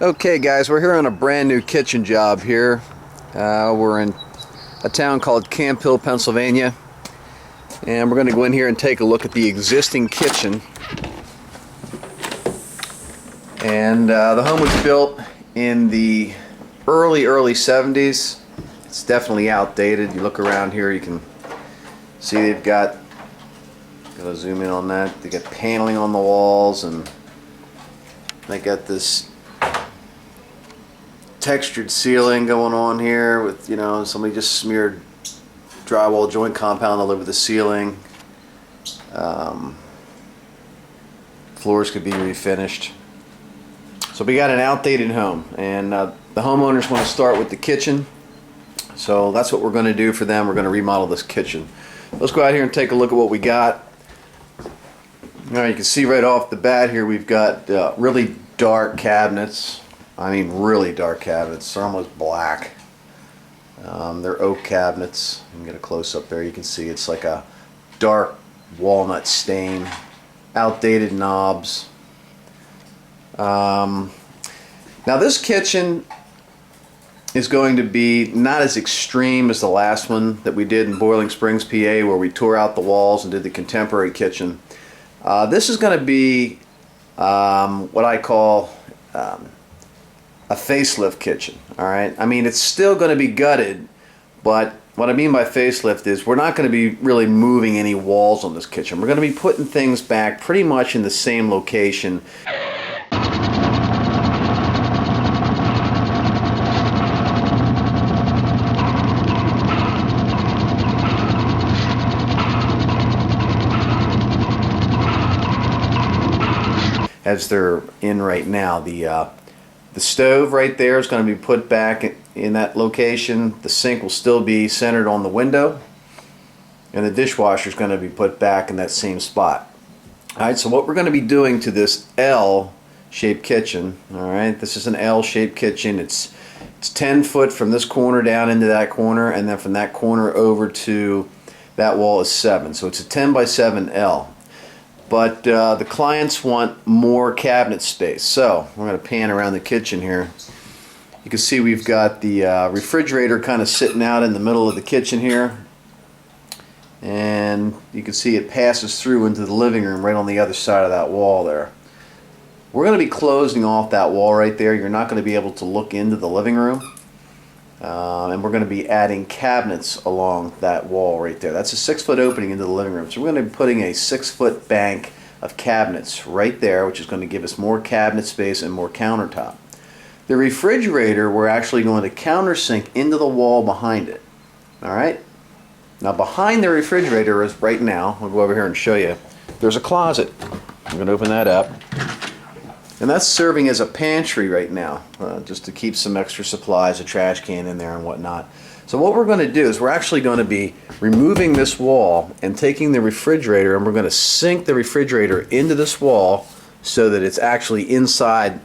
Okay guys, we're here on a brand new kitchen job here. We're in a town called Camp Hill, Pennsylvania, and we're going to go in here and take a look at the existing kitchen. And the home was built in the early 70s. It's definitely outdated. You look around here, you can see they've got, gotta zoom in on that, they got paneling on the walls, and they got this textured ceiling going on here with, you know, somebody just smeared drywall joint compound all over the ceiling. Floors could be refinished. So we got an outdated home, and the homeowners want to start with the kitchen. So that's what we're going to do for them. We're going to remodel this kitchen. Let's go out here and take a look at what we got. Now you can see right off the bat here we've got really dark cabinets. I mean really dark cabinets. They're almost black. They're oak cabinets. You can get a close up there. You can see it's like a dark walnut stain. Outdated knobs. Now this kitchen is going to be not as extreme as the last one that we did in Boiling Springs, PA, where we tore out the walls and did the contemporary kitchen. This is going to be what I call a facelift kitchen. All right, I mean it's still going to be gutted, but what I mean by facelift is we're not going to be really moving any walls on this kitchen. We're going to be putting things back pretty much in the same location. As they're in right now. The stove right there is going to be put back in that location. The sink will still be centered on the window, and the dishwasher is going to be put back in that same spot. Alright, so what we're going to be doing to this L-shaped kitchen, alright, this is an L-shaped kitchen. It's 10 foot from this corner down into that corner, and then from that corner over to that wall is 7. So it's a 10 by 7 L. But the clients want more cabinet space, so we're going to pan around the kitchen here. You can see we've got the refrigerator kind of sitting out in the middle of the kitchen here, and you can see it passes through into the living room right on the other side of that wall there. We're going to be closing off that wall right there. You're not going to be able to look into the living room, and we're going to be adding cabinets along that wall right there. That's a 6 foot opening into the living room. So we're going to be putting a 6 foot bank of cabinets right there, which is going to give us more cabinet space and more countertop. The refrigerator, we're actually going to countersink into the wall behind it. Alright? Now behind the refrigerator is right now, I'll go over here and show you, there's a closet. I'm going to open that up. And that's serving as a pantry right now, just to keep some extra supplies, a trash can in there and whatnot. So what we're going to do is we're actually going to be removing this wall and taking the refrigerator, and we're going to sink the refrigerator into this wall so that it's actually inside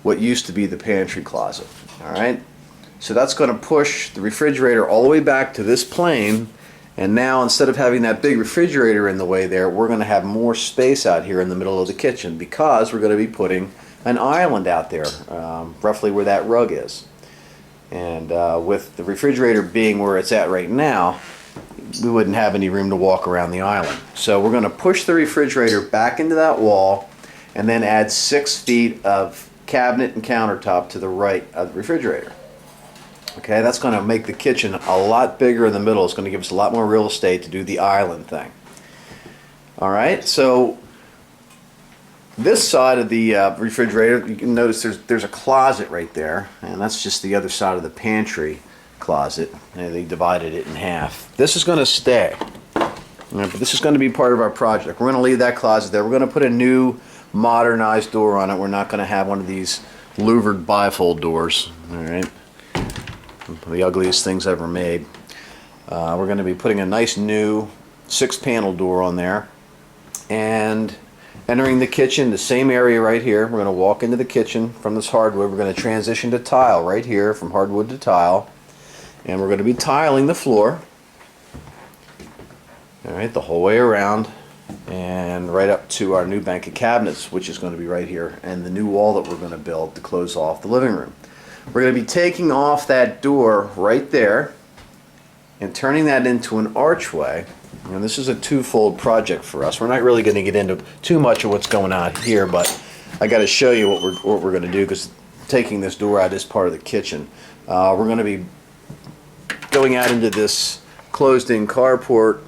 what used to be the pantry closet. Alright? So that's going to push the refrigerator all the way back to this plane, and now instead of having that big refrigerator in the way there, we're going to have more space out here in the middle of the kitchen because we're going to be putting an island out there, roughly where that rug is. And with the refrigerator being where it's at right now, we wouldn't have any room to walk around the island. So we're going to push the refrigerator back into that wall and then add 6 feet of cabinet and countertop to the right of the refrigerator. Okay, that's going to make the kitchen a lot bigger in the middle. It's going to give us a lot more real estate to do the island thing. Alright, so this side of the refrigerator, you can notice there's a closet right there, and that's just the other side of the pantry closet. And they divided it in half. This is going to stay, but this is going to be part of our project. We're going to leave that closet there. We're going to put a new modernized door on it. We're not going to have one of these louvered bifold doors. Alright, the ugliest things ever made. We're going to be putting a nice new 6-panel door on there, and entering the kitchen, the same area right here. We're going to walk into the kitchen from this hardwood. We're going to transition to tile right here, from hardwood to tile, and we're going to be tiling the floor, all right, the whole way around. and right up to our new bank of cabinets, which is going to be right here, and the new wall that we're going to build to close off the living room. We're going to be taking off that door right there and turning that into an archway. And this is a twofold project for us. We're not really going to get into too much of what's going on here, but I got to show you what we're going to do, because taking this door out is part of the kitchen. We're going to be going out into this closed-in carport,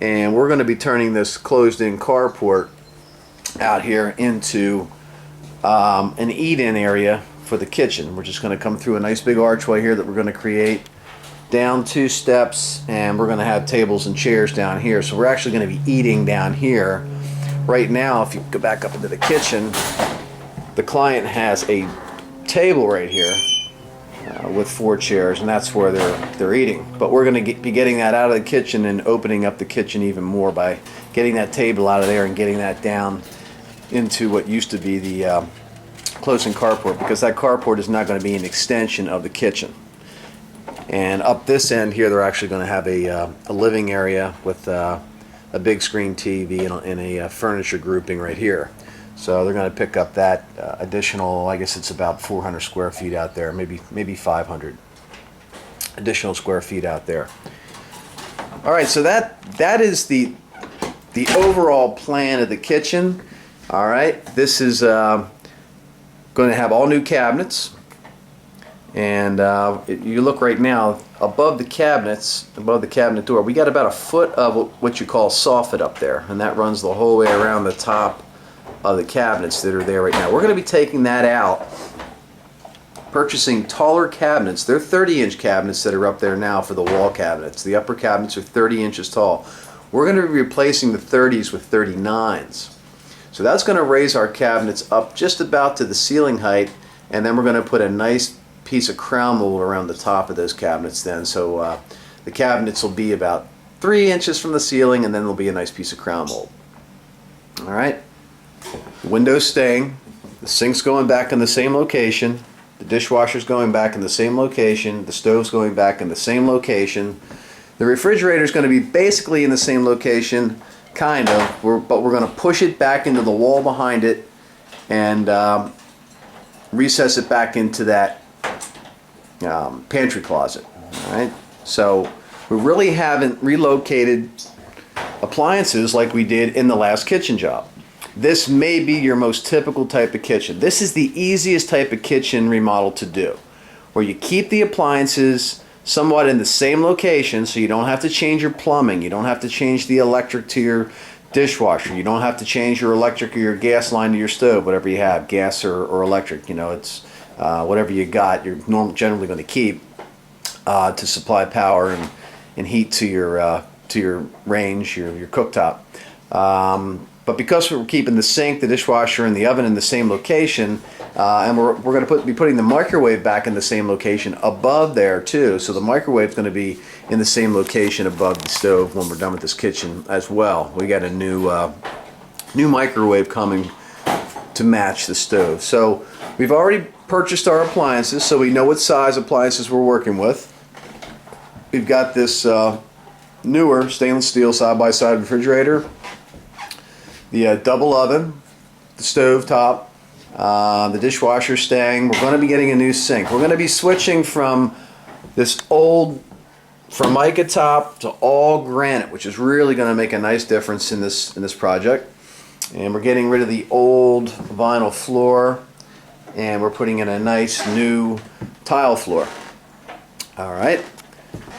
and we're going to be turning this closed-in carport out here into an eat-in area for the kitchen. We're just going to come through a nice big archway here that we're going to create, down 2 steps, and we're going to have tables and chairs down here. So we're actually going to be eating down here. Right now, if you go back up into the kitchen, the client has a table right here with 4 chairs, and that's where they're eating. But we're going to be getting that out of the kitchen and opening up the kitchen even more by getting that table out of there and getting that down into what used to be the closed-in carport, because that carport is not going to be an extension of the kitchen. And up this end here, they're actually going to have a living area with a big screen TV and a furniture grouping right here. So they're going to pick up that additional, I guess it's about 400 square feet out there, maybe 500 additional square feet out there. All right, so that is the overall plan of the kitchen. All right, this is going to have all new cabinets. And you look right now above the cabinets, above the cabinet door, we got about 1 foot of what you call soffit up there, and that runs the whole way around the top of the cabinets that are there right now. We're going to be taking that out, purchasing taller cabinets. They're 30-inch cabinets that are up there now for the wall cabinets. The upper cabinets are 30 inches tall. We're going to be replacing the 30s with 39s. So that's going to raise our cabinets up just about to the ceiling height, and then we're going to put a nice piece of crown mold around the top of those cabinets then. So the cabinets will be about 3 inches from the ceiling, and then there'll be a nice piece of crown mold. All right. The window's staying. The sink's going back in the same location. The dishwasher's going back in the same location. The stove's going back in the same location. The refrigerator's going to be basically in the same location, kind of, but we're going to push it back into the wall behind it and recess it back into that pantry closet. All right, so we really haven't relocated appliances like we did in the last kitchen job. This may be your most typical type of kitchen. This is the easiest type of kitchen remodel to do, where you keep the appliances somewhat in the same location, so you don't have to change your plumbing, you don't have to change the electric to your dishwasher, you don't have to change your electric or your gas line to your stove, whatever you have, gas or electric. You know, it's whatever you got, you're generally going to keep to supply power and heat to your range, your cooktop. But because we're keeping the sink, the dishwasher, and the oven in the same location, and we're going to be putting the microwave back in the same location above there too. So the microwave's going to be in the same location above the stove when we're done with this kitchen as well. We got a new microwave coming to match the stove. So we've already purchased our appliances, so we know what size appliances we're working with. We've got this newer stainless steel side-by-side refrigerator, the double oven, the stove top, the dishwasher staying. We're going to be getting a new sink. We're going to be switching from this old Formica top to all granite, which is really going to make a nice difference in this project. And we're getting rid of the old vinyl floor, and we're putting in a nice new tile floor. All right.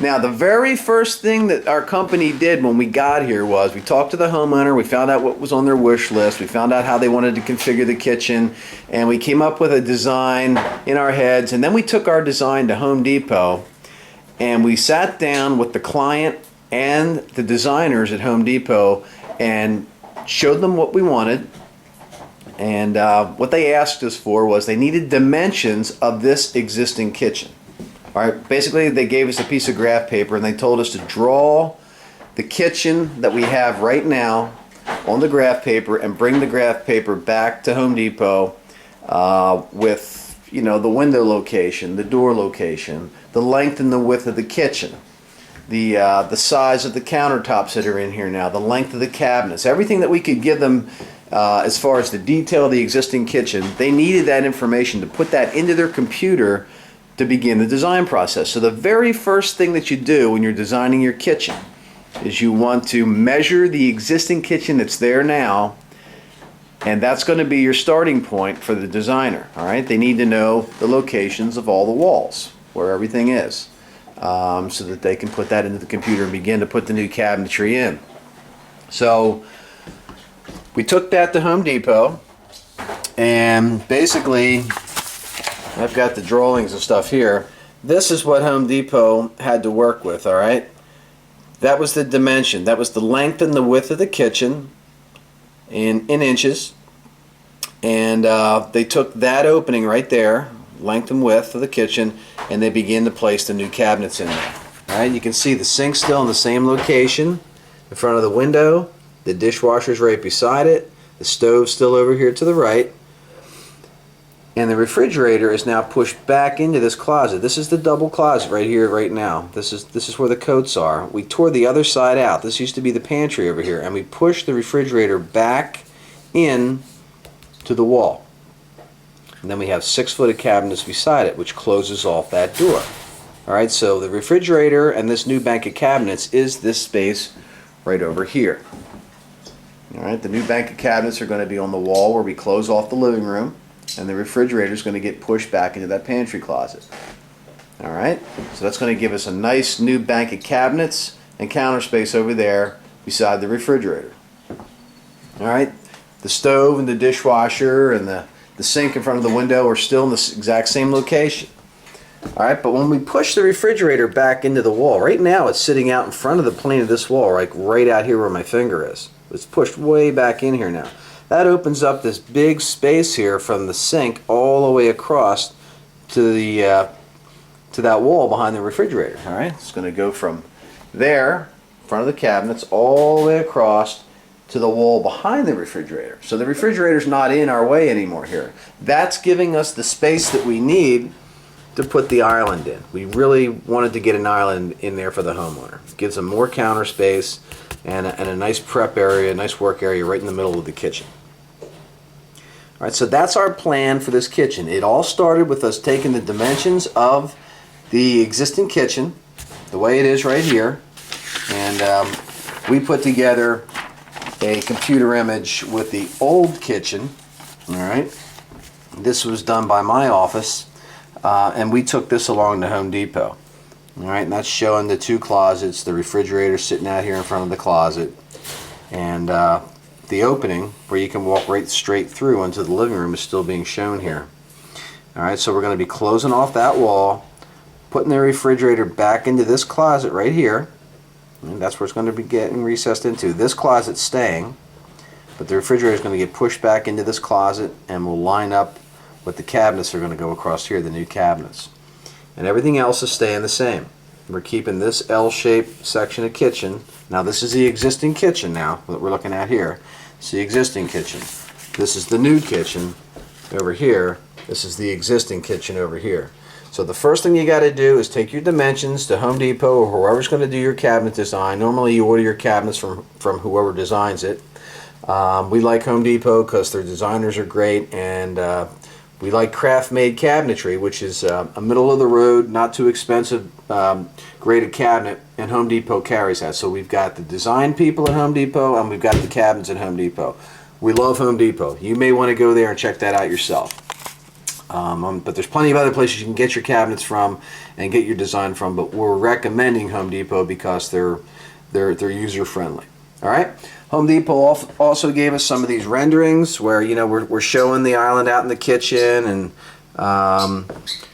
Now, the very first thing that our company did when we got here was we talked to the homeowner, we found out what was on their wish list, we found out how they wanted to configure the kitchen, and we came up with a design in our heads, and then we took our design to Home Depot, and we sat down with the client and the designers at Home Depot and showed them what we wanted. And what they asked us for was they needed dimensions of this existing kitchen. All right, basically they gave us a piece of graph paper and they told us to draw the kitchen that we have right now on the graph paper and bring the graph paper back to Home Depot with, you know, the window location, the door location, the length and the width of the kitchen. the size of the countertops that are in here now, the length of the cabinets, everything that we could give them as far as the detail of the existing kitchen. They needed that information to put that into their computer to begin the design process. So the very first thing that you do when you're designing your kitchen is you want to measure the existing kitchen that's there now, and that's going to be your starting point for the designer. All right, they need to know the locations of all the walls, where everything is, so that they can put that into the computer and begin to put the new cabinetry in. So we took that to Home Depot, and basically I've got the drawings and stuff here. This is what Home Depot had to work with. All right, that was the dimension, that was the length and the width of the kitchen in inches, and they took that opening right there, length and width of the kitchen, and they began to place the new cabinets in there. All right, you can see the sink still in the same location in front of the window, the dishwasher's right beside it, the stove's still over here to the right, and the refrigerator is now pushed back into this closet. This is the double closet right here, right now. This is where the coats are. We tore the other side out. This used to be the pantry over here, and we pushed the refrigerator back in to the wall. And then we have 6 foot of cabinets beside it, which closes off that door. All right, so the refrigerator and this new bank of cabinets is this space right over here. All right, the new bank of cabinets are going to be on the wall where we close off the living room, and the refrigerator is going to get pushed back into that pantry closet. All right, so that's going to give us a nice new bank of cabinets and counter space over there beside the refrigerator. All right, the stove and the dishwasher and the sink in front of the window are still in the exact same location. All right, but when we push the refrigerator back into the wall, right now it's sitting out in front of the plane of this wall, like right out here where my finger is. It's pushed way back in here now. That opens up this big space here from the sink all the way across to the to that wall behind the refrigerator. All right, it's going to go from there, in front of the cabinets, all the way across to the wall behind the refrigerator. So the refrigerator's not in our way anymore here. That's giving us the space that we need to put the island in. We really wanted to get an island in there for the homeowner. It gives them more counter space and a nice prep area, a nice work area right in the middle of the kitchen. All right, so that's our plan for this kitchen. It all started with us taking the dimensions of the existing kitchen, the way it is right here, and we put together a computer image with the old kitchen. All right, this was done by my office, and we took this along to Home Depot. All right, and that's showing the 2 closets, the refrigerator sitting out here in front of the closet, and the opening where you can walk right straight through into the living room is still being shown here. All right, so we're going to be closing off that wall, putting the refrigerator back into this closet right here, and that's where it's going to be getting recessed into. This closet's staying, but the refrigerator is going to get pushed back into this closet, and will line up with the cabinets that are going to go across here, the new cabinets. And everything else is staying the same. We're keeping this L-shaped section of kitchen. Now this is the existing kitchen now that we're looking at here. It's the existing kitchen. This is the new kitchen over here. This is the existing kitchen over here. So the first thing you got to do is take your dimensions to Home Depot or whoever's going to do your cabinet design. Normally you order your cabinets from whoever designs it. We like Home Depot because their designers are great, and we like craft-made cabinetry, which is a middle-of-the-road, not too expensive graded cabinet, and Home Depot carries that. So we've got the design people at Home Depot, and we've got the cabinets at Home Depot. We love Home Depot. You may want to go there and check that out yourself. But there's plenty of other places you can get your cabinets from and get your design from, but we're recommending Home Depot because they're user-friendly. All right? Home Depot also gave us some of these renderings where, you know, we're showing the island out in the kitchen, and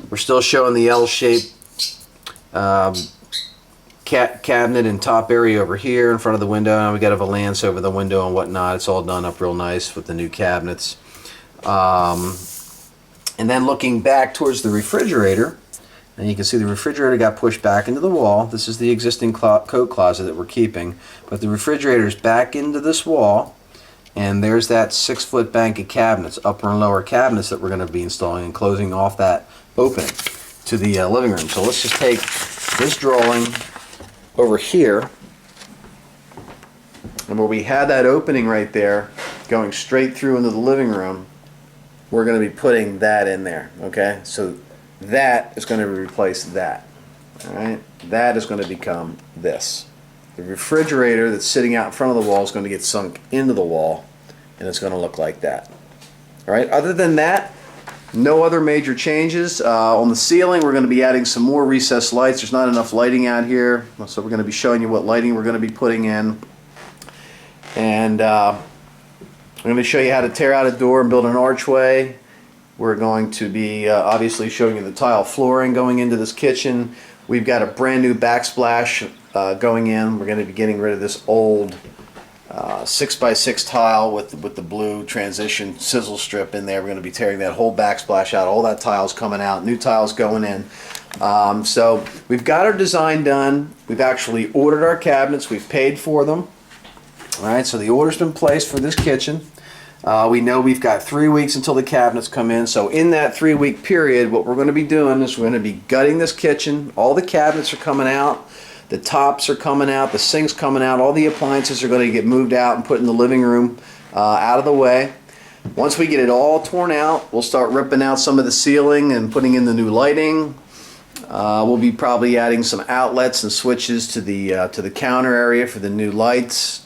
we're still showing the L-shaped cabinet and top area over here in front of the window, and we got a valance over the window and whatnot. It's all done up real nice with the new cabinets. And then looking back towards the refrigerator, and you can see the refrigerator got pushed back into the wall. This is the existing coat closet that we're keeping, but the refrigerator is back into this wall, and there's that 6-foot bank of cabinets, upper and lower cabinets, that we're going to be installing and closing off that opening to the living room. So let's just take this drawing over here, and where we had that opening right there going straight through into the living room, we're going to be putting that in there. Okay, so that is going to replace that. All right, that is going to become this. The refrigerator that's sitting out in front of the wall is going to get sunk into the wall, and it's going to look like that. All right, other than that, no other major changes. On the ceiling, we're going to be adding some more recessed lights. There's not enough lighting out here, so we're going to be showing you what lighting we're going to be putting in. And I'm going to show you how to tear out a door and build an archway. We're going to be obviously showing you the tile flooring going into this kitchen. We've got a brand new backsplash going in. We're going to be getting rid of this old 6x6 tile with the blue transition sizzle strip in there. We're going to be tearing that whole backsplash out. All that tile's coming out. New tiles going in. So we've got our design done. We've actually ordered our cabinets. We've paid for them. All right, so the order's been placed for this kitchen. We know we've got 3 weeks until the cabinets come in. So in that 3-week period, what we're going to be doing is we're going to be gutting this kitchen. All the cabinets are coming out. The tops are coming out. The sink's coming out. All the appliances are going to get moved out and put in the living room out of the way. Once we get it all torn out, we'll start ripping out some of the ceiling and putting in the new lighting. We'll be probably adding some outlets and switches to the counter area for the new lights.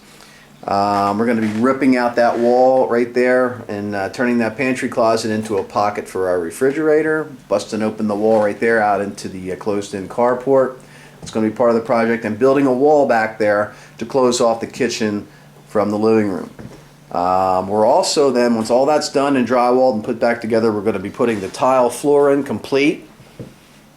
We're going to be ripping out that wall right there and turning that pantry closet into a pocket for our refrigerator, busting open the wall right there out into the closed-in carport. It's going to be part of the project, and building a wall back there to close off the kitchen from the living room. We're also then, once all that's done and drywalled and put back together, we're going to be putting the tile floor in complete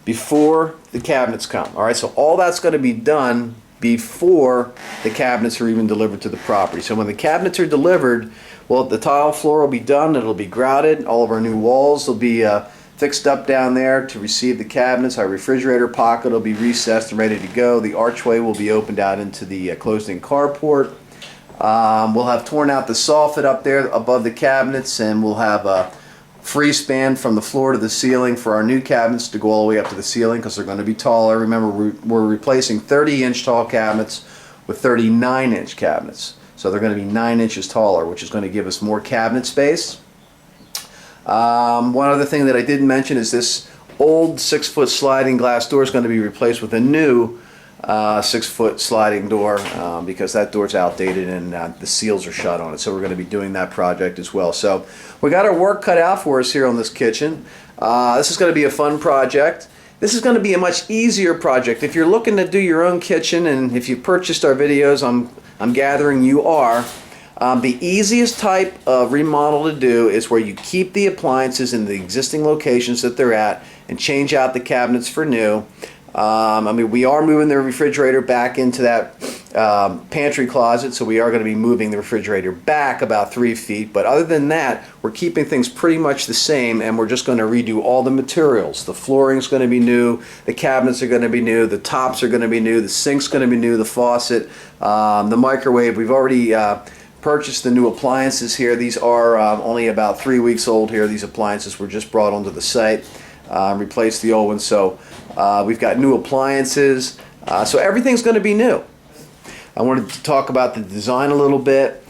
before the cabinets come. All right, so all that's going to be done before the cabinets are even delivered to the property. So when the cabinets are delivered, well, the tile floor will be done. It'll be grouted. All of our new walls will be fixed up down there to receive the cabinets. Our refrigerator pocket will be recessed and ready to go. The archway will be opened out into the closed-in carport. We'll have torn out the soffit up there above the cabinets, and we'll have a free span from the floor to the ceiling for our new cabinets to go all the way up to the ceiling, because they're going to be taller. Remember, we're replacing 30-inch tall cabinets with 39-inch cabinets. So they're going to be 9 inches taller, which is going to give us more cabinet space. One other thing that I didn't mention is this old 6-foot sliding glass door is going to be replaced with a new 6-foot sliding door because that door's outdated and the seals are shut on it. So we're going to be doing that project as well. So we got our work cut out for us here on this kitchen. This is going to be a fun project. This is going to be a much easier project. If you're looking to do your own kitchen, and if you purchased our videos, I'm gathering you are. The easiest type of remodel to do is where you keep the appliances in the existing locations that they're at and change out the cabinets for new. I mean, we are moving the refrigerator back into that pantry closet, so we are going to be moving the refrigerator back about 3 feet. But other than that, we're keeping things pretty much the same, and we're just going to redo all the materials. The flooring's going to be new, the cabinets are going to be new, the tops are going to be new, the sink's going to be new, the faucet, the microwave. We've already purchased the new appliances here. These are only about 3 weeks old here. These appliances were just brought onto the site, replaced the old ones. So we've got new appliances. So everything's going to be new. I wanted to talk about the design a little bit,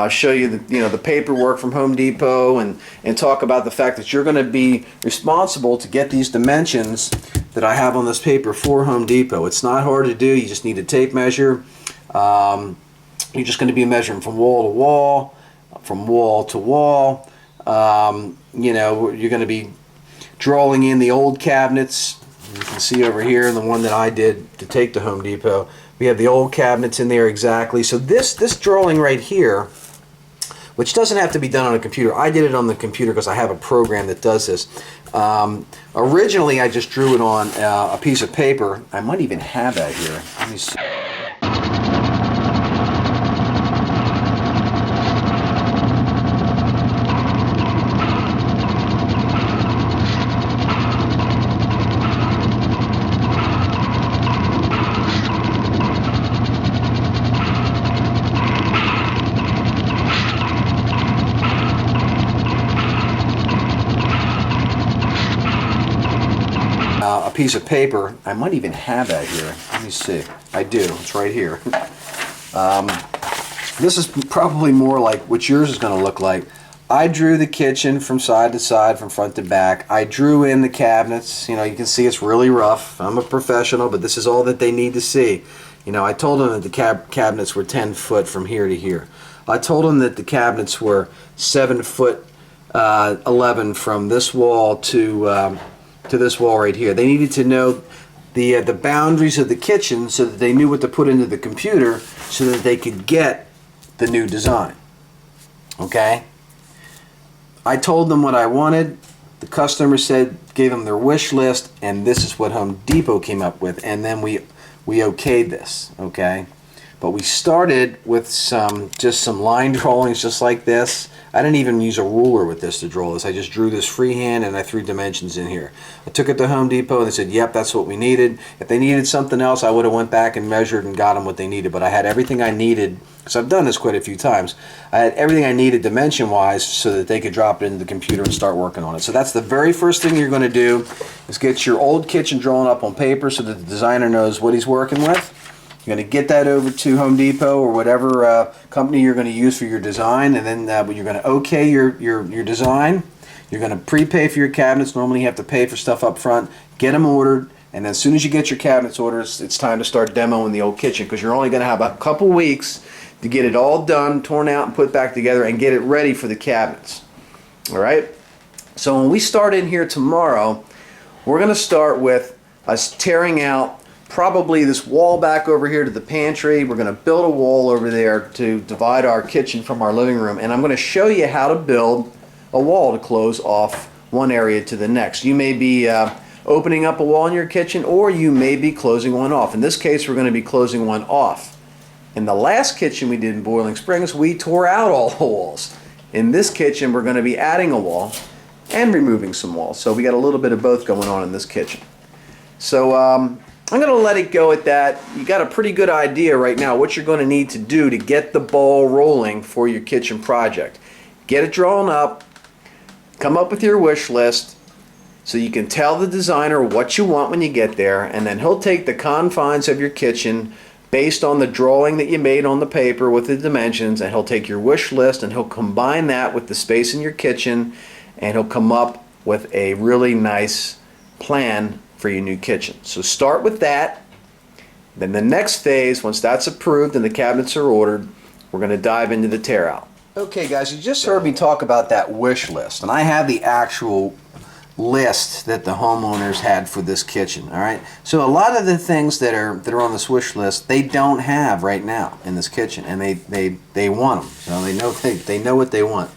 show you the paperwork from Home Depot, and talk about the fact that you're going to be responsible to get these dimensions that I have on this paper for Home Depot. It's not hard to do. You just need a tape measure. You're just going to be measuring from wall to wall, from wall to wall. You're going to be drawing in the old cabinets. You can see over here, the one that I did to take to Home Depot. We have the old cabinets in there exactly. So this drawing right here, which doesn't have to be done on a computer. I did it on the computer because I have a program that does this. Originally, I just drew it on a piece of paper. I might even have that here. Let me see. A piece of paper. I might even have that here. Let me see. I do. It's right here. This is probably more like what yours is going to look like. I drew the kitchen from side to side, from front to back. I drew in the cabinets. You know, you can see it's really rough. I'm a professional, but this is all that they need to see. You know, I told them that the cabinets were 10 foot from here to here. I told them that the cabinets were 7 foot 11 from this wall to this wall right here. They needed to know the boundaries of the kitchen so that they knew what to put into the computer so that they could get the new design. Okay? I told them what I wanted. The customer said, gave them their wish list, and this is what Home Depot came up with. And then we okayed this, okay? But we started with just some line drawings just like this. I didn't even use a ruler with this to draw this. I just drew this freehand and I threw dimensions in here. I took it to Home Depot and they said, yep, that's what we needed. If they needed something else, I would have went back and measured and got them what they needed. But I had everything I needed, because I've done this quite a few times. I had everything I needed dimension-wise so that they could drop it into the computer and start working on it. So that's the very first thing you're going to do, is get your old kitchen drawn up on paper so that the designer knows what he's working with. You're going to get that over to Home Depot or whatever company you're going to use for your design, and then you're going to okay your design. You're going to prepay for your cabinets. Normally you have to pay for stuff up front. Get them ordered, and then as soon as you get your cabinets ordered, it's time to start demoing the old kitchen, because you're only going to have a couple weeks to get it all done, torn out, and put back together, and get it ready for the cabinets. All right? So when we start in here tomorrow, we're going to start with us tearing out probably this wall back over here to the pantry. We're going to build a wall over there to divide our kitchen from our living room, and I'm going to show you how to build a wall to close off one area to the next. You may be opening up a wall in your kitchen, or you may be closing one off. In this case, we're going to be closing one off. In the last kitchen we did in Boiling Springs, we tore out all the walls. In this kitchen, we're going to be adding a wall and removing some walls. So we got a little bit of both going on in this kitchen. So I'm going to let it go at that. You got a pretty good idea right now what you're going to need to do to get the ball rolling for your kitchen project. Get it drawn up, come up with your wish list so you can tell the designer what you want when you get there, and then he'll take the confines of your kitchen based on the drawing that you made on the paper with the dimensions, and he'll take your wish list and he'll combine that with the space in your kitchen, and he'll come up with a really nice plan for your new kitchen. So start with that. Then the next phase, once that's approved and the cabinets are ordered, we're going to dive into the tear out. Okay guys, you just heard me talk about that wish list, and I have the actual list that the homeowners had for this kitchen. All right, so a lot of the things that are on this wish list they don't have right now in this kitchen, and they want them. So they know what they want.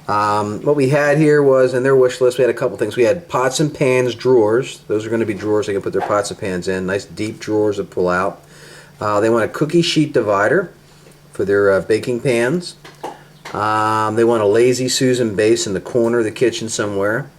What we had here was, in their wish list, we had a couple things. We had pots and pans drawers. Those are going to be drawers they can put their pots and pans in. Nice deep drawers to pull out. They want a cookie sheet divider for their baking pans. They want a Lazy Susan base in the corner of the kitchen somewhere.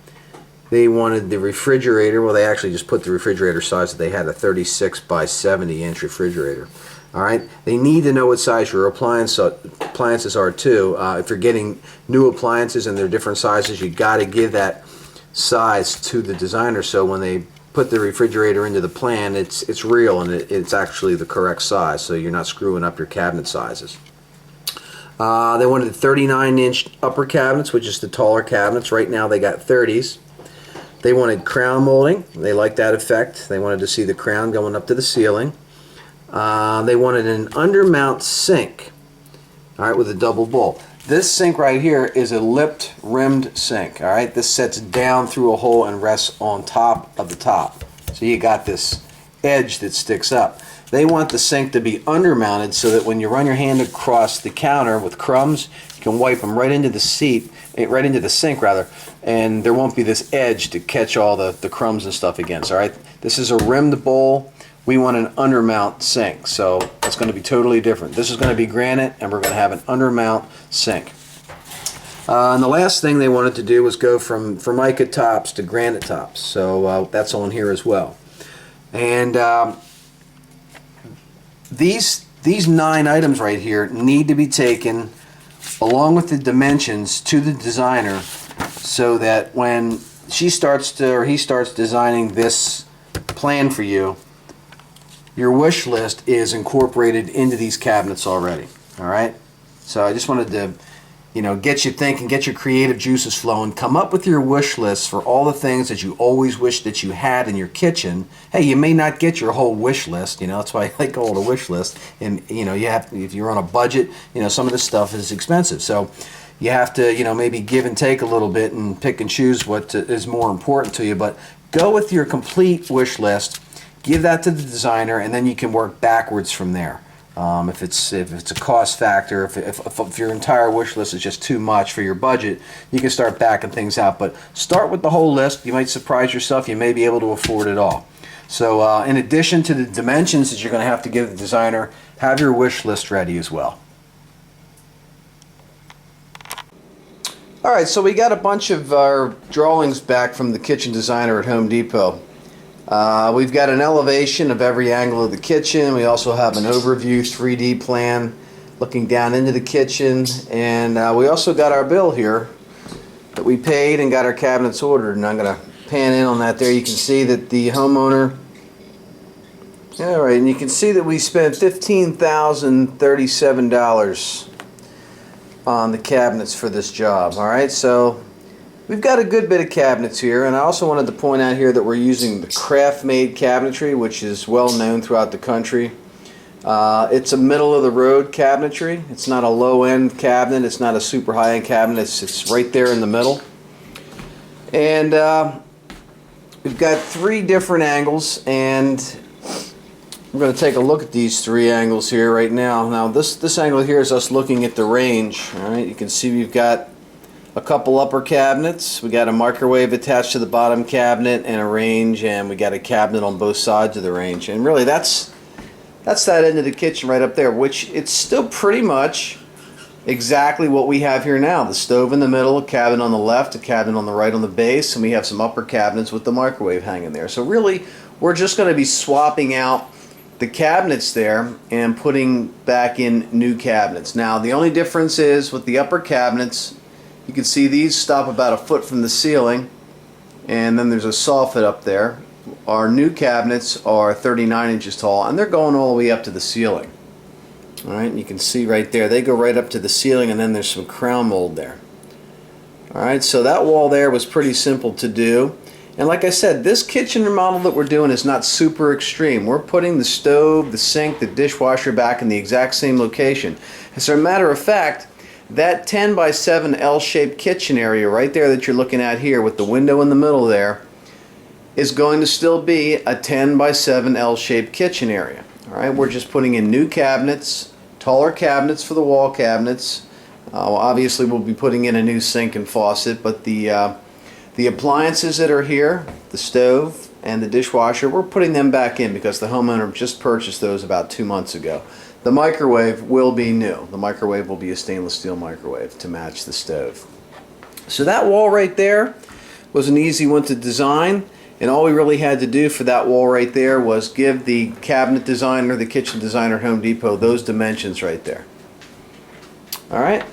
They wanted the refrigerator. Well, they actually just put the refrigerator size that they had, a 36 by 70 inch refrigerator. All right. They need to know what size your appliances are too. If you're getting new appliances and they're different sizes, you got to give that size to the designer, so when they put the refrigerator into the plan, it's real and it's actually the correct size, so you're not screwing up your cabinet sizes. They wanted the 39-inch upper cabinets, which is the taller cabinets. Right now they got 30s. They wanted crown molding. They liked that effect. They wanted to see the crown going up to the ceiling. They wanted an undermount sink, all right, with a double bowl. This sink right here is a lipped rimmed sink. All right, this sets down through a hole and rests on top of the top. So you got this edge that sticks up. They want the sink to be undermounted so that when you run your hand across the counter with crumbs, you can wipe them right into the sink rather, and there won't be this edge to catch all the crumbs and stuff against. All right, this is a rimmed bowl. We want an undermount sink, so it's going to be totally different. This is going to be granite, and we're going to have an undermount sink. And the last thing they wanted to do was go from Formica tops to granite tops, so that's on here as well. And these 9 items right here need to be taken along with the dimensions to the designer, so that when she starts to, or he starts designing this plan for you, your wish list is incorporated into these cabinets already. All right, so I just wanted to, you know, get you thinking, get your creative juices flowing, come up with your wish list for all the things that you always wish that you had in your kitchen. Hey, you may not get your whole wish list, you know, that's why I like calling it a wish list. And, you know, you have, if you're on a budget, you know, some of this stuff is expensive. So you have to, you know, maybe give and take a little bit and pick and choose what is more important to you. But go with your complete wish list, give that to the designer, and then you can work backwards from there. If it's a cost factor, if your entire wish list is just too much for your budget, you can start backing things out. But start with the whole list. You might surprise yourself. You may be able to afford it all. So in addition to the dimensions that you're going to have to give the designer, have your wish list ready as well. All right, so we got a bunch of our drawings back from the kitchen designer at Home Depot. We've got an elevation of every angle of the kitchen. We also have an overview 3D plan looking down into the kitchen, and we also got our bill here that we paid and got our cabinets ordered, and I'm going to pan in on that there. You can see that the homeowner, all right, and you can see that we spent $15,037 on the cabinets for this job. All right, so we've got a good bit of cabinets here, and I also wanted to point out here that we're using the craft-made cabinetry, which is well known throughout the country. It's a middle-of-the-road cabinetry. It's not a low-end cabinet. It's not a super high-end cabinet. It's right there in the middle. And we've got 3 different angles, and we're going to take a look at these 3 angles here right now. Now, this angle here is us looking at the range. All right, you can see we've got a couple upper cabinets. We got a microwave attached to the bottom cabinet and a range, and we got a cabinet on both sides of the range. And really that's that end of the kitchen right up there, which it's still pretty much exactly what we have here now. The stove in the middle, a cabinet on the left, a cabinet on the right on the base, and we have some upper cabinets with the microwave hanging there. So really we're just going to be swapping out the cabinets there and putting back in new cabinets. Now the only difference is with the upper cabinets, you can see these stop about 1 foot from the ceiling, and then there's a soffit up there. Our new cabinets are 39 inches tall, and they're going all the way up to the ceiling. Alright, you can see right there, they go right up to the ceiling, and then there's some crown mold there. Alright, so that wall there was pretty simple to do. And like I said, this kitchen remodel that we're doing is not super extreme. We're putting the stove, the sink, the dishwasher back in the exact same location. As a matter of fact, that 10 by 7 L-shaped kitchen area right there that you're looking at here with the window in the middle there is going to still be a 10 by 7 L-shaped kitchen area. Alright, we're just putting in new cabinets, taller cabinets for the wall cabinets. Obviously we'll be putting in a new sink and faucet, but the appliances that are here, the stove and the dishwasher, we're putting them back in because the homeowner just purchased those about 2 months ago. The microwave will be new. The microwave will be a stainless steel microwave to match the stove. So that wall right there was an easy one to design, and all we really had to do for that wall right there was give the cabinet designer, the kitchen designer at Home Depot, those dimensions right there. Alright,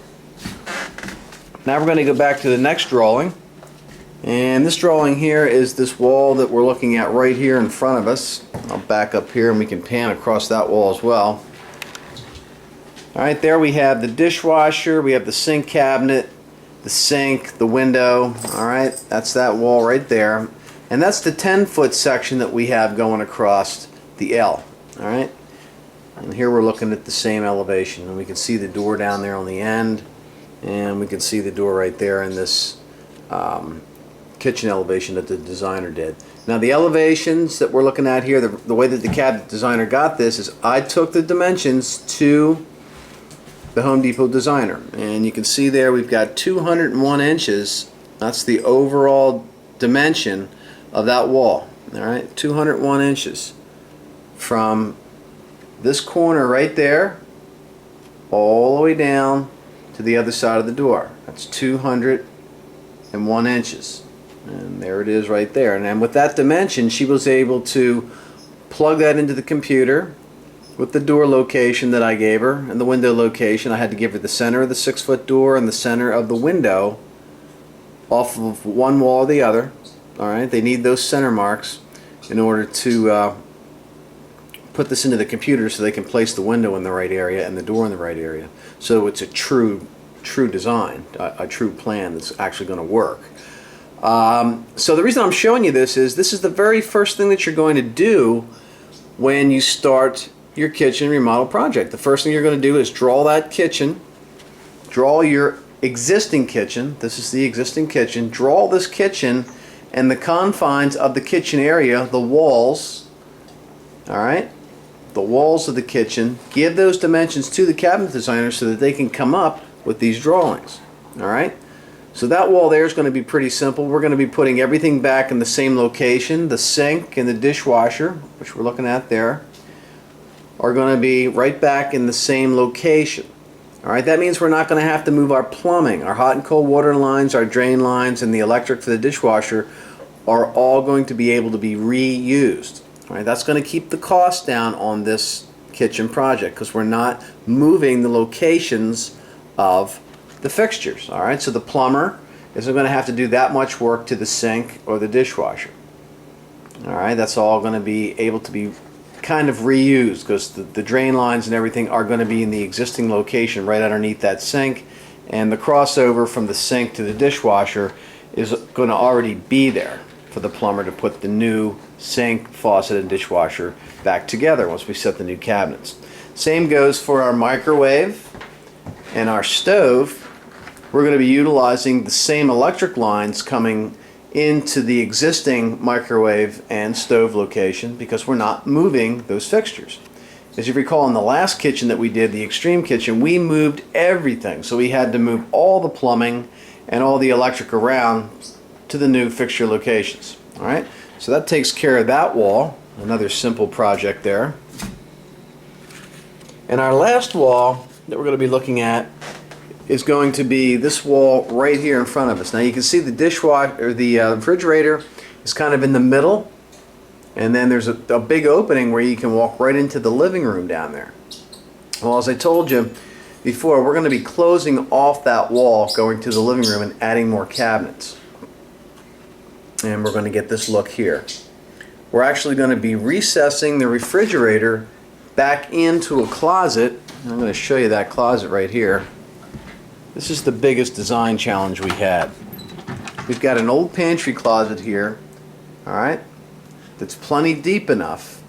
now we're going to go back to the next drawing, and this drawing here is this wall that we're looking at right here in front of us. I'll back up here and we can pan across that wall as well. Alright, there we have the dishwasher, we have the sink cabinet, the sink, the window. Alright, that's that wall right there. And that's the 10-foot section that we have going across the L. Alright, and here we're looking at the same elevation. And we can see the door down there on the end, and we can see the door right there in this kitchen elevation that the designer did. Now the elevations that we're looking at here, the way that the cabinet designer got this is I took the dimensions to the Home Depot designer, and you can see there we've got 201 inches. That's the overall dimension of that wall. Alright, 201 inches from this corner right there all the way down to the other side of the door. That's 201 inches, and there it is right there. And then with that dimension, she was able to plug that into the computer with the door location that I gave her and the window location. I had to give her the center of the 6-foot door and the center of the window off of one wall or the other. Alright, they need those center marks in order to put this into the computer so they can place the window in the right area and the door in the right area. So it's a true design, a true plan that's actually going to work. So the reason I'm showing you this is the very first thing that you're going to do when you start your kitchen remodel project. The first thing you're going to do is draw that kitchen, draw your existing kitchen. This is the existing kitchen. Draw this kitchen and the confines of the kitchen area, the walls, all right, the walls of the kitchen. Give those dimensions to the cabinet designer so that they can come up with these drawings, all right. So that wall there is going to be pretty simple. We're going to be putting everything back in the same location. The sink and the dishwasher, which we're looking at there, are going to be right back in the same location. All right, that means we're not going to have to move our plumbing. Our hot and cold water lines, our drain lines, and the electric for the dishwasher are all going to be able to be reused. All right, that's going to keep the cost down on this kitchen project because we're not moving the locations of the fixtures. All right, so the plumber isn't going to have to do that much work to the sink or the dishwasher. All right, that's all going to be able to be kind of reused because the drain lines and everything are going to be in the existing location right underneath that sink, and the crossover from the sink to the dishwasher is going to already be there for the plumber to put the new sink, faucet, and dishwasher back together once we set the new cabinets. Same goes for our microwave and our stove. We're going to be utilizing the same electric lines coming into the existing microwave and stove location because we're not moving those fixtures. As you recall, in the last kitchen that we did, the extreme kitchen, we moved everything. So we had to move all the plumbing and all the electric around to the new fixture locations. All right, so that takes care of that wall. Another simple project there. And our last wall that we're going to be looking at is going to be this wall right here in front of us. Now you can see the dishwasher or the refrigerator is kind of in the middle, and then there's a big opening where you can walk right into the living room down there. Well, as I told you before, we're going to be closing off that wall, going to the living room and adding more cabinets. And we're going to get this look here. We're actually going to be recessing the refrigerator back into a closet. And I'm going to show you that closet right here. This is the biggest design challenge we had. We've got an old pantry closet here, all right, that's plenty deep enough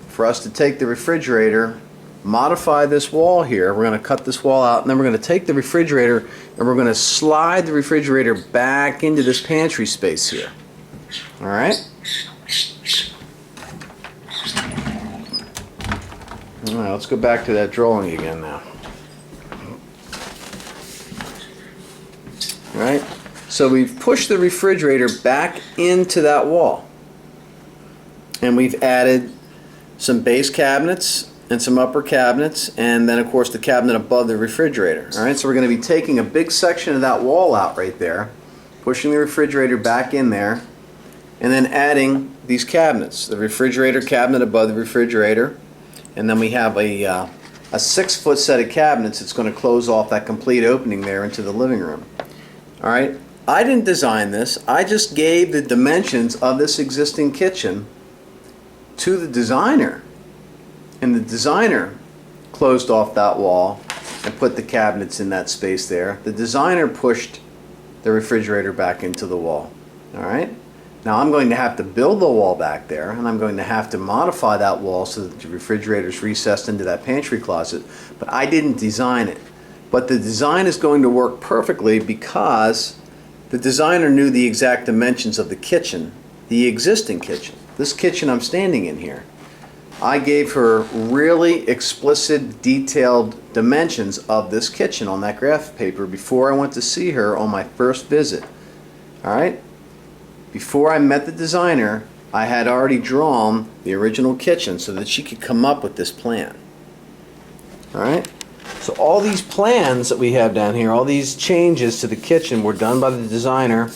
for us to take the refrigerator, modify this wall here. We're going to cut this wall out, and then we're going to take the refrigerator and we're going to slide the refrigerator back into this pantry space here. All right? All right, let's go back to that drawing again now. Right? So we've pushed the refrigerator back into that wall, and we've added some base cabinets and some upper cabinets, and then of course the cabinet above the refrigerator. Alright, so we're going to be taking a big section of that wall out right there, pushing the refrigerator back in there, and then adding these cabinets. The refrigerator cabinet above the refrigerator, and then we have a 6-foot set of cabinets that's going to close off that complete opening there into the living room. Alright, I didn't design this. I just gave the dimensions of this existing kitchen to the designer. And the designer closed off that wall and put the cabinets in that space there. The designer pushed the refrigerator back into the wall. Alright? Now I'm going to have to build the wall back there, and I'm going to have to modify that wall so that the refrigerator is recessed into that pantry closet. But I didn't design it. But the design is going to work perfectly because the designer knew the exact dimensions of the kitchen, the existing kitchen. This kitchen I'm standing in here. I gave her really explicit, detailed dimensions of this kitchen on that graph paper before I went to see her on my first visit. Alright? Before I met the designer, I had already drawn the original kitchen so that she could come up with this plan. Alright? So all these plans that we have down here, all these changes to the kitchen were done by the designer.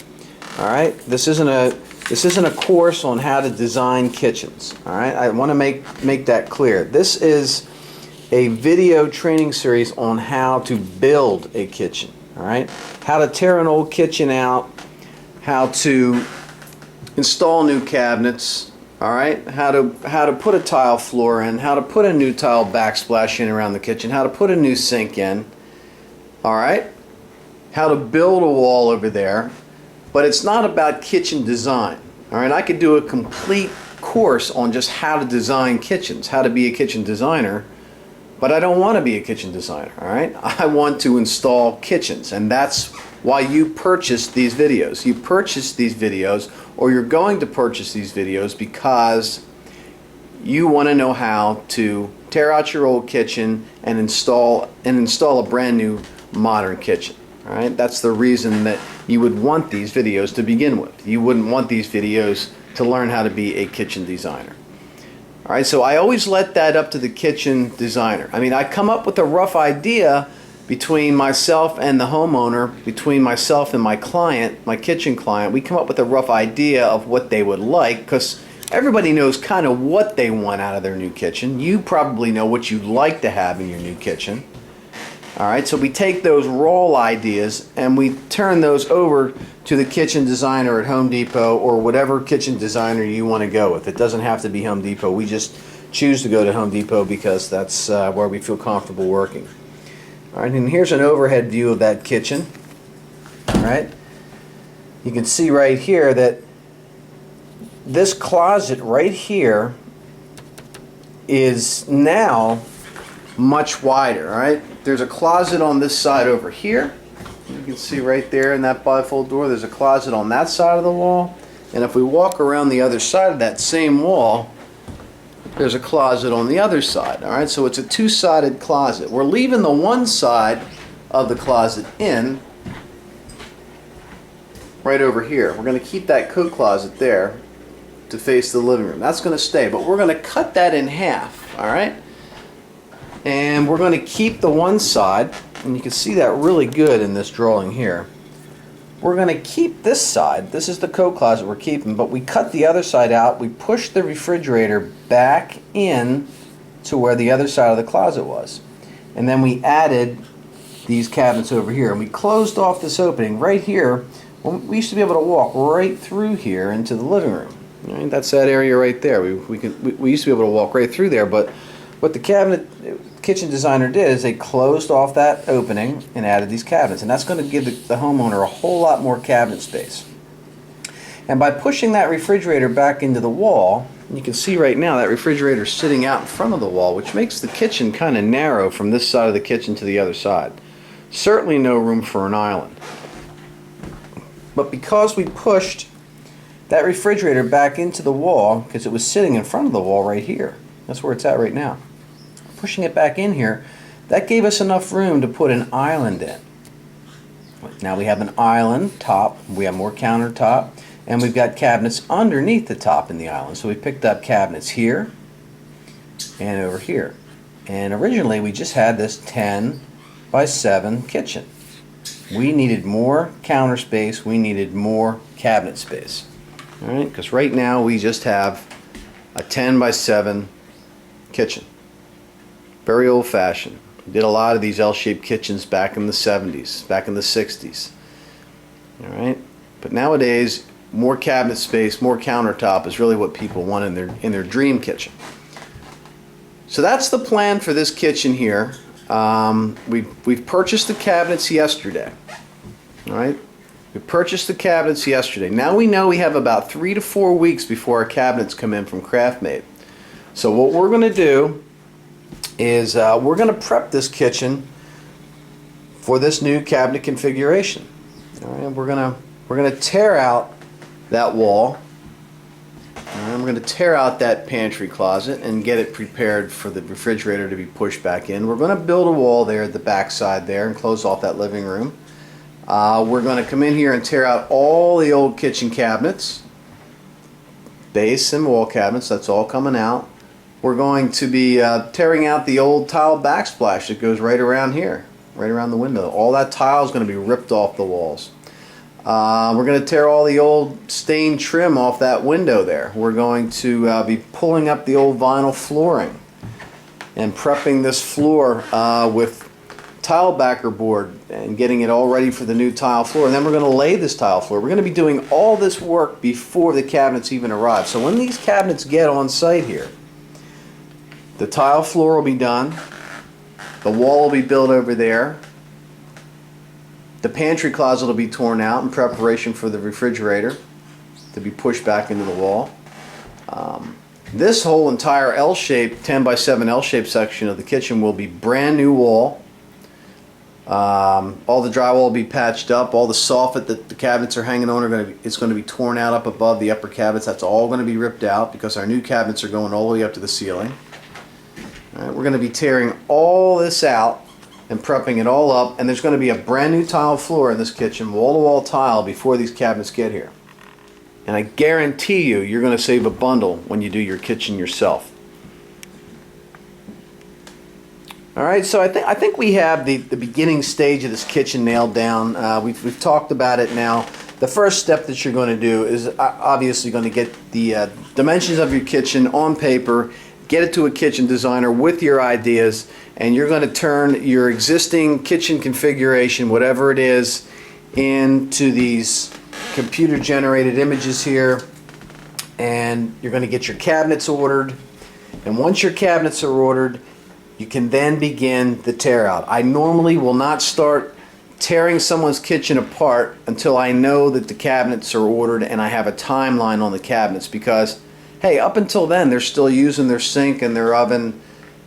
All right, this isn't a course on how to design kitchens. All right, I want to make that clear. This is a video training series on how to build a kitchen. All right, how to tear an old kitchen out, how to install new cabinets, All right, how to put a tile floor in, how to put a new tile backsplash in around the kitchen, how to put a new sink in. All right, how to build a wall over there. But it's not about kitchen design. All right, I could do a complete course on just how to design kitchens, how to be a kitchen designer, but I don't want to be a kitchen designer. All right, I want to install kitchens, and that's why you purchase these videos. You purchase these videos, or you're going to purchase these videos because you want to know how to tear out your old kitchen and install a brand new modern kitchen. All right, that's the reason that you would want these videos to begin with. You wouldn't want these videos to learn how to be a kitchen designer. All right, so I always let that up to the kitchen designer. I mean, I come up with a rough idea between myself and the homeowner, between myself and my client, my kitchen client. We come up with a rough idea of what they would like, because everybody knows kind of what they want out of their new kitchen. You probably know what you'd like to have in your new kitchen. All right, so we take those raw ideas and we turn those over to the kitchen designer at Home Depot, or whatever kitchen designer you want to go with. It doesn't have to be Home Depot. We just choose to go to Home Depot because that's where we feel comfortable working. All right, and here's an overhead view of that kitchen. All right, you can see right here that this closet right here is now much wider. All right, there's a closet on this side over here. You can see right there in that bifold door, there's a closet on that side of the wall. And if we walk around the other side of that same wall, there's a closet on the other side. All right, so it's a two-sided closet. We're leaving the one side of the closet in right over here. We're going to keep that coat closet there to face the living room. That's going to stay, but we're going to cut that in half. All right, and we're going to keep the one side, and you can see that really good in this drawing here. We're going to keep this side. This is the coat closet we're keeping, but we cut the other side out. We pushed the refrigerator back in to where the other side of the closet was. And then we added these cabinets over here. And we closed off this opening right here. We used to be able to walk right through here into the living room. Right? That's that area right there. We used to be able to walk right through there, but what the kitchen designer did is they closed off that opening and added these cabinets, and that's going to give the homeowner a whole lot more cabinet space. And by pushing that refrigerator back into the wall, you can see right now that refrigerator is sitting out in front of the wall, which makes the kitchen kind of narrow from this side of the kitchen to the other side. Certainly no room for an island. But because we pushed that refrigerator back into the wall, because it was sitting in front of the wall right here, that's where it's at right now, pushing it back in here, that gave us enough room to put an island in. Now we have an island top, we have more countertop, and we've got cabinets underneath the top in the island. So we picked up cabinets here and over here. And originally we just had this 10 by 7 kitchen. We needed more counter space, we needed more cabinet space. All right, because right now we just have a 10 by 7 kitchen. Very old-fashioned. We did a lot of these L-shaped kitchens back in the 70s, back in the 60s. All right, but nowadays, more cabinet space, more countertop is really what people want in their dream kitchen. So that's the plan for this kitchen here. We've purchased the cabinets yesterday. All right, we purchased the cabinets yesterday. Now we know we have about 3 to 4 weeks before our cabinets come in from CraftMate. So what we're going to do is we're going to prep this kitchen for this new cabinet configuration. All right, we're going to tear out that wall. And we're going to tear out that pantry closet and get it prepared for the refrigerator to be pushed back in. We're going to build a wall there at the back side there and close off that living room. We're going to come in here and tear out all the old kitchen cabinets, base and wall cabinets. That's all coming out. We're going to be tearing out the old tile backsplash that goes right around here, right around the window. All that tile is going to be ripped off the walls. We're going to tear all the old stained trim off that window there. We're going to be pulling up the old vinyl flooring and prepping this floor with tile backer board and getting it all ready for the new tile floor. And then we're going to lay this tile floor. We're going to be doing all this work before the cabinets even arrive. So when these cabinets get on site here, the tile floor will be done, the wall will be built over there, the pantry closet will be torn out in preparation for the refrigerator to be pushed back into the wall. This whole entire L-shaped, 10 by 7 L-shaped section of the kitchen will be brand new wall. All the drywall will be patched up. All the soffit that the cabinets are hanging on is going to be torn out up above the upper cabinets. That's all going to be ripped out because our new cabinets are going all the way up to the ceiling. All right, we're going to be tearing all this out and prepping it all up, and there's going to be a brand new tile floor in this kitchen, wall-to-wall tile, before these cabinets get here. And I guarantee you, you're going to save a bundle when you do your kitchen yourself. All right, so I think we have the beginning stage of this kitchen nailed down. We've talked about it now. The first step that you're going to do is obviously going to get the dimensions of your kitchen on paper, get it to a kitchen designer with your ideas, and you're going to turn your existing kitchen configuration, whatever it is, into these computer generated images here, and you're going to get your cabinets ordered. And once your cabinets are ordered, you can then begin the tear out. I normally will not start tearing someone's kitchen apart until I know that the cabinets are ordered and I have a timeline on the cabinets, because hey, up until then they're still using their sink and their oven,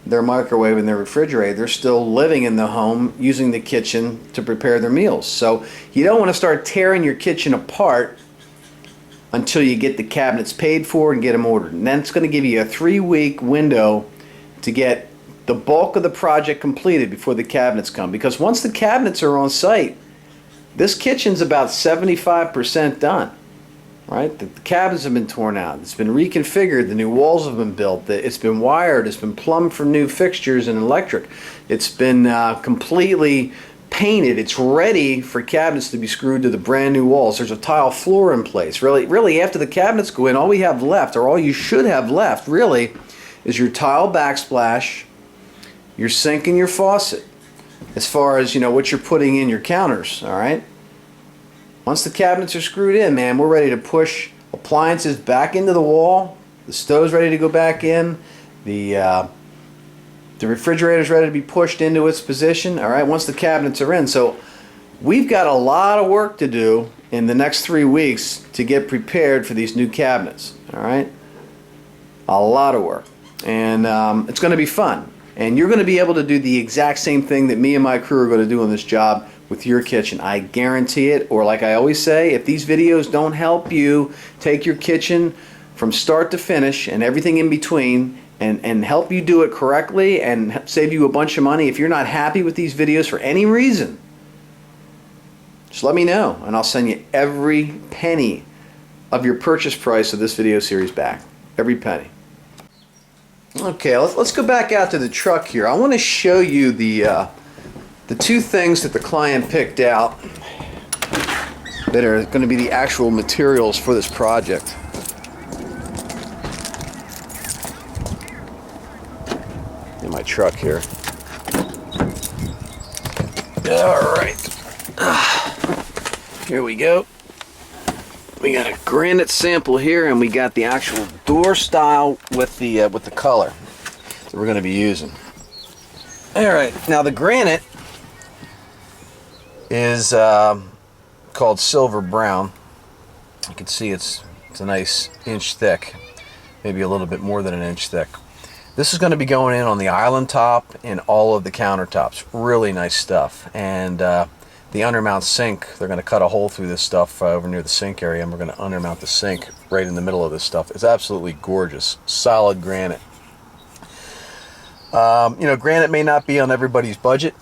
their microwave and their refrigerator. They're still living in the home using the kitchen to prepare their meals. So you don't want to start tearing your kitchen apart until you get the cabinets paid for and get them ordered. And then it's going to give you a 3-week window to get the bulk of the project completed before the cabinets come. Because once the cabinets are on site, this kitchen's about 75% done. Right? The cabinets have been torn out. It's been reconfigured. The new walls have been built. It's been wired. It's been plumbed for new fixtures and electric. It's been completely painted. It's ready for cabinets to be screwed to the brand new walls. There's a tile floor in place. Really, after the cabinets go in, all we have left, or all you should have left, really, is your tile backsplash, your sink and your faucet. As far as, what you're putting in your counters, all right? Once the cabinets are screwed in, man, we're ready to push appliances back into the wall. The stove's ready to go back in. The refrigerator's ready to be pushed into its position. All right, once the cabinets are in. So we've got a lot of work to do in the next 3 weeks to get prepared for these new cabinets. All right, a lot of work, and it's going to be fun. And you're going to be able to do the exact same thing that me and my crew are going to do on this job with your kitchen. I guarantee it. Or like I always say, if these videos don't help you take your kitchen from start to finish and everything in between and help you do it correctly and save you a bunch of money, if you're not happy with these videos for any reason, just let me know and I'll send you every penny of your purchase price of this video series back. Every penny. Okay, let's go back out to the truck here. I want to show you the 2 things that the client picked out that are going to be the actual materials for this project. In my truck here. All right. Here we go. We got a granite sample here, and we got the actual door style with the color that we're going to be using. All right. Now the granite is called silver brown. You can see it's a nice inch thick, maybe a little bit more than an inch thick. This is going to be going in on the island top and all of the countertops. Really nice stuff. And the undermount sink, they're going to cut a hole through this stuff over near the sink area, and we're going to undermount the sink right in the middle of this stuff. It's absolutely gorgeous. Solid granite. Granite may not be on everybody's budget.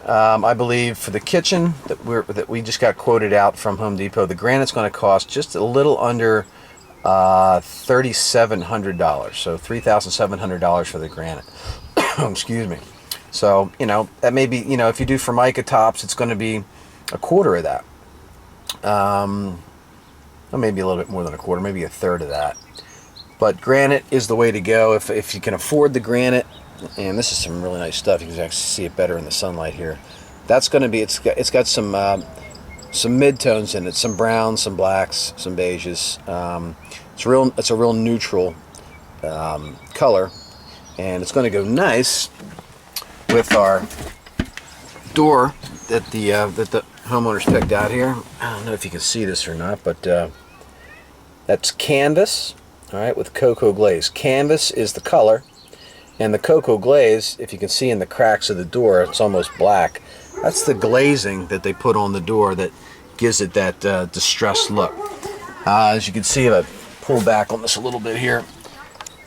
I believe for the kitchen that we just got quoted out from Home Depot, the granite's going to cost just a little under $3,700. So $3,700 for the granite. Excuse me. So, that may be, if you do Formica tops, it's going to be a quarter of that. Or maybe a little bit more than a quarter, maybe a third of that. But granite is the way to go if you can afford the granite. And this is some really nice stuff. You can actually see it better in the sunlight here. That's going to be, it's got some mid-tones in it, some browns, some blacks, some beiges. It's a real neutral color, and it's going to go nice with our door that the homeowners picked out here. I don't know if you can see this or not, but that's canvas, all right, with cocoa glaze. Canvas is the color, and the cocoa glaze, if you can see in the cracks of the door, it's almost black. That's the glazing that they put on the door that gives it that distressed look. As you can see, if I pull back on this a little bit here,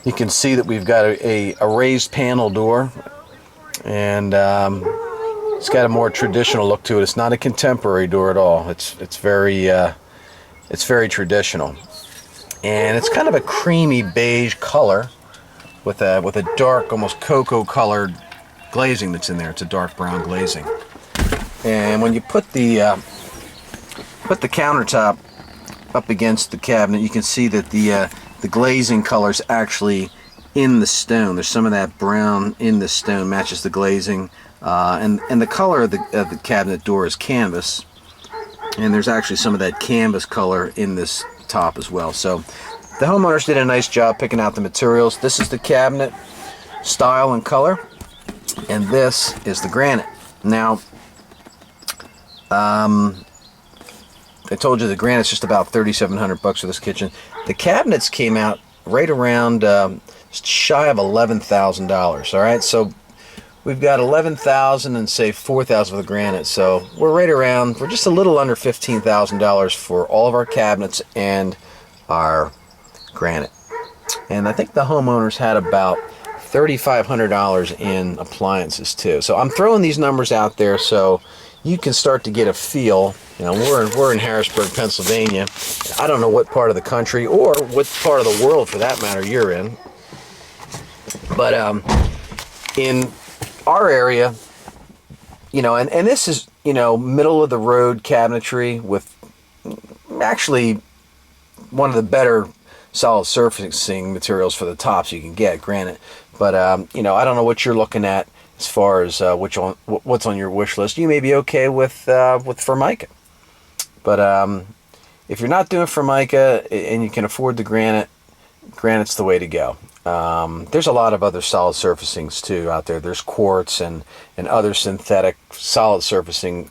you can see that we've got a raised panel door, and it's got a more traditional look to it. It's not a contemporary door at all. It's very traditional, and it's kind of a creamy beige color with a dark, almost cocoa colored glazing that's in there. It's a dark brown glazing. And when you put the countertop up against the cabinet, you can see that the glazing color is actually in the stone. There's some of that brown in the stone, matches the glazing, and the color of the cabinet door is canvas, and there's actually some of that canvas color in this top as well. So the homeowners did a nice job picking out the materials. This is the cabinet style and color, and this is the granite. Now, I told you the granite's just about $3,700 for this kitchen. The cabinets came out right around just shy of $11,000. All right, so we've got $11,000 and say $4,000 for the granite. So we're just a little under $15,000 for all of our cabinets and our granite. And I think the homeowners had about $3,500 in appliances too. So I'm throwing these numbers out there so you can start to get a feel. You know, we're in Harrisburg, Pennsylvania. I don't know what part of the country or what part of the world, for that matter, you're in. But in our area, you know, and this is, you know, middle of the road cabinetry with actually one of the better solid surfacing materials for the tops you can get, granite. But you know, I don't know what you're looking at as far as what's on your wish list. You may be okay with Formica, but if you're not doing Formica and you can afford the granite's the way to go. There's a lot of other solid surfacings too out there. There's quartz and other synthetic solid surfacing,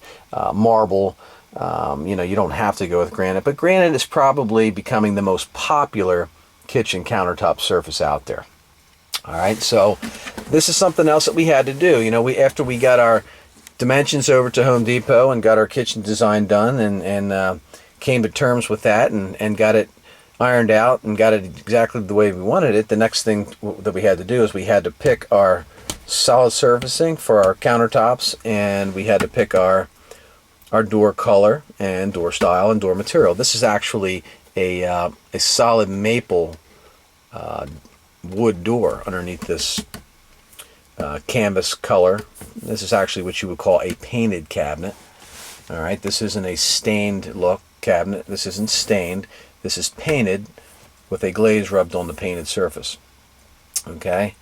marble. You know, you don't have to go with granite, but granite is probably becoming the most popular kitchen countertop surface out there. All right, so this is something else that we had to do. You know, after we got our dimensions over to Home Depot and got our kitchen design done and came to terms with that and got it ironed out and got it exactly the way we wanted it, the next thing that we had to do is we had to pick our solid surfacing for our countertops, and we had to pick our door color and door style and door material. This is actually a solid maple wood door underneath this canvas color. This is actually what you would call a painted cabinet. All right, this isn't a stained look cabinet. This isn't stained. This is painted with a glaze rubbed on the painted surface. Okay,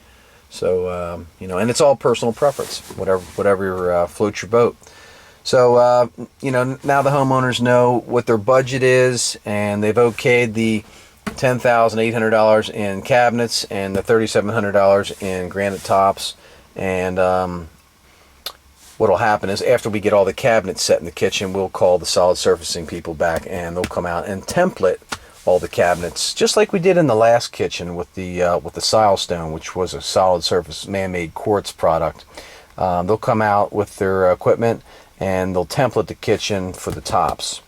so you know, and it's all personal preference, whatever floats your boat. So you know, now the homeowners know what their budget is, and they've okayed the $10,800 in cabinets and the $3,700 in granite tops. And what will happen is after we get all the cabinets set in the kitchen, we'll call the solid surfacing people back, and they'll come out and template all the cabinets just like we did in the last kitchen with the Silestone, which was a solid surface man-made quartz product. They'll come out with their equipment and they'll template the kitchen for the tops,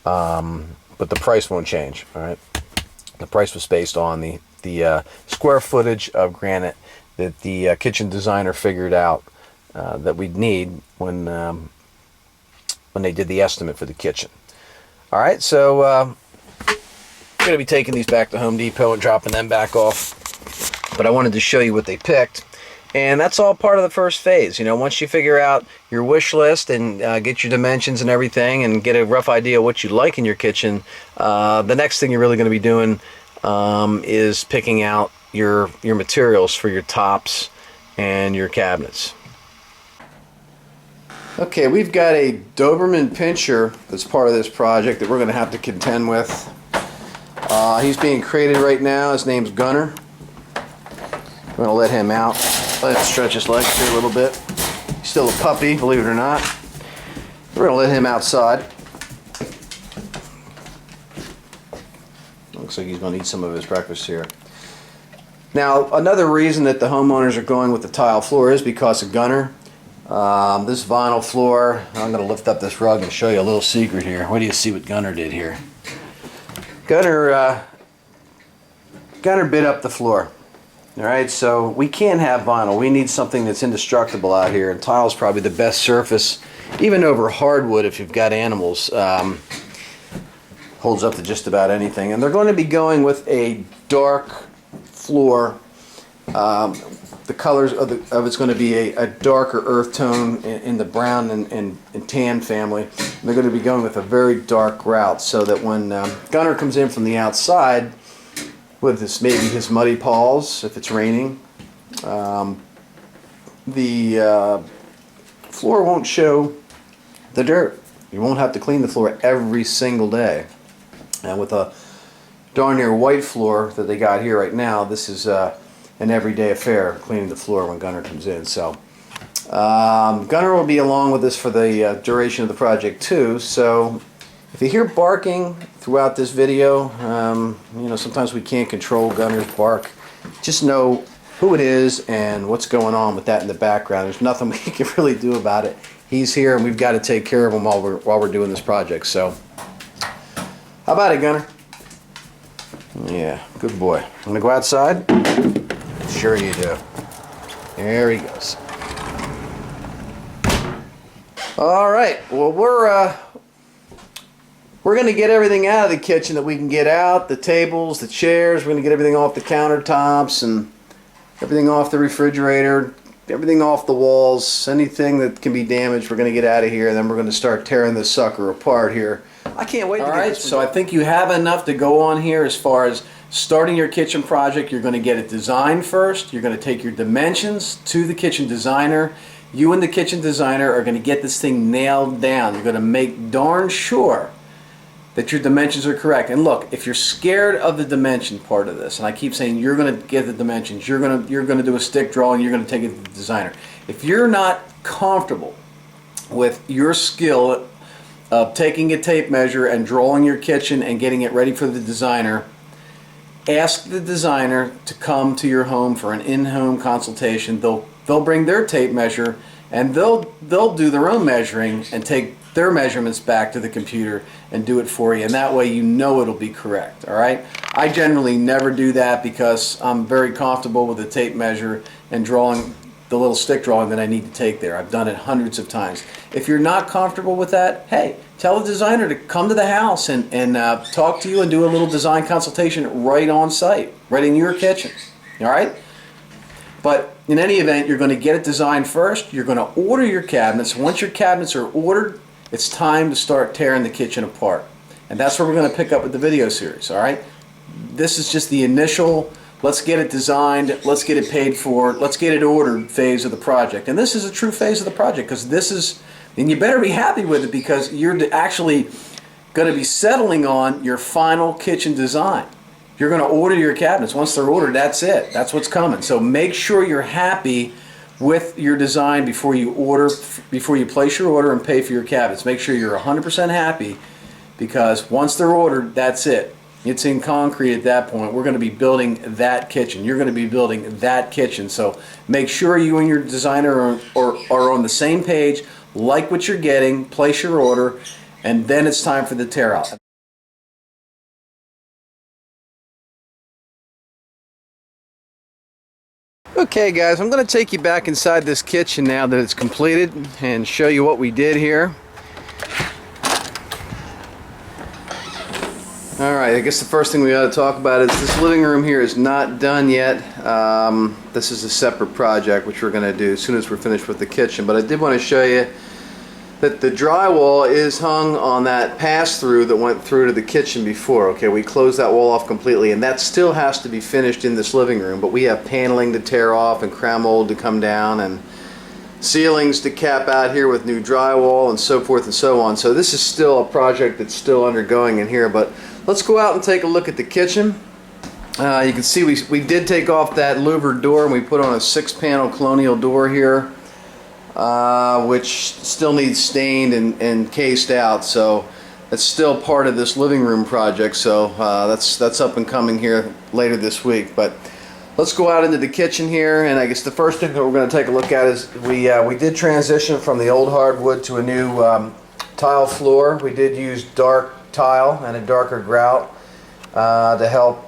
but the price won't change. All right, the price was based on the square footage of granite that the kitchen designer figured out that we'd need when they did the estimate for the kitchen. All right, so I'm going to be taking these back to Home Depot and dropping them back off, but I wanted to show you what they picked. And that's all part of the first phase. You know, once you figure out your wish list and get your dimensions and everything and get a rough idea of what you like in your kitchen, the next thing you're really going to be doing is picking out your materials for your tops and your cabinets. Okay, we've got a Doberman Pinscher that's part of this project that we're going to have to contend with. He's being crated right now. His name's Gunner. We're going to let him out. Let him stretch his legs here a little bit. He's still a puppy, believe it or not. We're going to let him outside. Looks like he's going to eat some of his breakfast here. Now, another reason that the homeowners are going with the tile floor is because of Gunner. This vinyl floor, I'm going to lift up this rug and show you a little secret here. What do you see what Gunner did here? Gunner bit up the floor. Alright, so we can't have vinyl. We need something that's indestructible out here, and tile is probably the best surface, even over hardwood if you've got animals. Holds up to just about anything. And they're going to be going with a dark floor. The colors of it's going to be a darker earth tone in the brown and tan family. And they're going to be going with a very dark grout, so that when Gunner comes in from the outside with maybe his muddy paws, if it's raining, the floor won't show the dirt. You won't have to clean the floor every single day. And with a darn near white floor that they got here right now, this is an everyday affair, cleaning the floor when Gunner comes in. So Gunner will be along with us for the duration of the project too. So if you hear barking throughout this video, you know, sometimes we can't control Gunner's bark. Just know who it is and what's going on with that in the background. There's nothing we can really do about it. He's here, and we've got to take care of him while we're doing this project. So how about it, Gunner? Yeah, good boy. Want to go outside? Sure you do. There he goes. All right. Well, we're going to get everything out of the kitchen that we can get out. The tables, the chairs. We're going to get everything off the countertops and everything off the refrigerator. Everything off the walls. Anything that can be damaged, we're going to get out of here. And then we're going to start tearing this sucker apart here. I can't wait to get this. So I think you have enough to go on here as far as starting your kitchen project. You're going to get it designed first. You're going to take your dimensions to the kitchen designer. You and the kitchen designer are going to get this thing nailed down. You're going to make darn sure that your dimensions are correct. And look, if you're scared of the dimension part of this, and I keep saying you're going to get the dimensions, you're going to do a stick drawing, you're going to take it to the designer. If you're not comfortable with your skill of taking a tape measure and drawing your kitchen and getting it ready for the designer, ask the designer to come to your home for an in-home consultation. They'll bring their tape measure, and they'll do their own measuring and take their measurements back to the computer and do it for you, and that way you know it'll be correct. All right, I generally never do that because I'm very comfortable with the tape measure and drawing the little stick drawing that I need to take there. I've done it hundreds of times. If you're not comfortable with that, hey, tell the designer to come to the house and talk to you and do a little design consultation right on site, right in your kitchen. All right? But in any event, you're going to get it designed first. You're going to order your cabinets. Once your cabinets are ordered, it's time to start tearing the kitchen apart. And that's where we're going to pick up with the video series. All right? This is just the initial, let's get it designed, let's get it paid for, let's get it ordered phase of the project. And this is a true phase of the project, because this is, and you better be happy with it, because you're actually going to be settling on your final kitchen design. You're going to order your cabinets. Once they're ordered, that's it. That's what's coming. So make sure you're happy with your design before you place your order and pay for your cabinets. Make sure you're 100% happy, because once they're ordered, that's it. It's in concrete at that point. We're going to be building that kitchen. You're going to be building that kitchen. So make sure you and your designer are on the same page, like what you're getting, place your order, and then it's time for the tear out. Okay guys, I'm going to take you back inside this kitchen now that it's completed and show you what we did here. Alright, I guess the first thing we ought to talk about is this living room here is not done yet. This is a separate project which we're going to do as soon as we're finished with the kitchen. But I did want to show you that the drywall is hung on that pass-through that went through to the kitchen before. Okay, we closed that wall off completely, and that still has to be finished in this living room. But we have paneling to tear off and crown mold to come down, and ceilings to cap out here with new drywall and so forth and so on. So this is still a project that's still undergoing in here, but let's go out and take a look at the kitchen. You can see we did take off that louvered door and we put on a 6-panel colonial door here, which still needs stained and cased out, so it's still part of this living room project. So that's up and coming here later this week. But let's go out into the kitchen here, and I guess the first thing that we're going to take a look at is we did transition from the old hardwood to a new tile floor. We did use dark tile and a darker grout to help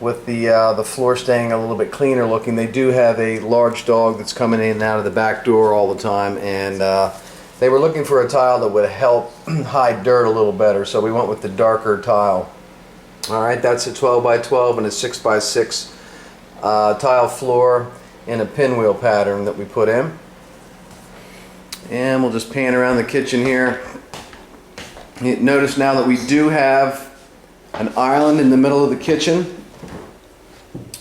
with the floor staying a little bit cleaner looking. They do have a large dog that's coming in and out of the back door all the time, and they were looking for a tile that would help hide dirt a little better, so we went with the darker tile. Alright, that's a 12 by 12 and a 6 by 6 tile floor in a pinwheel pattern that we put in. And we'll just pan around the kitchen here. Notice now that we do have an island in the middle of the kitchen.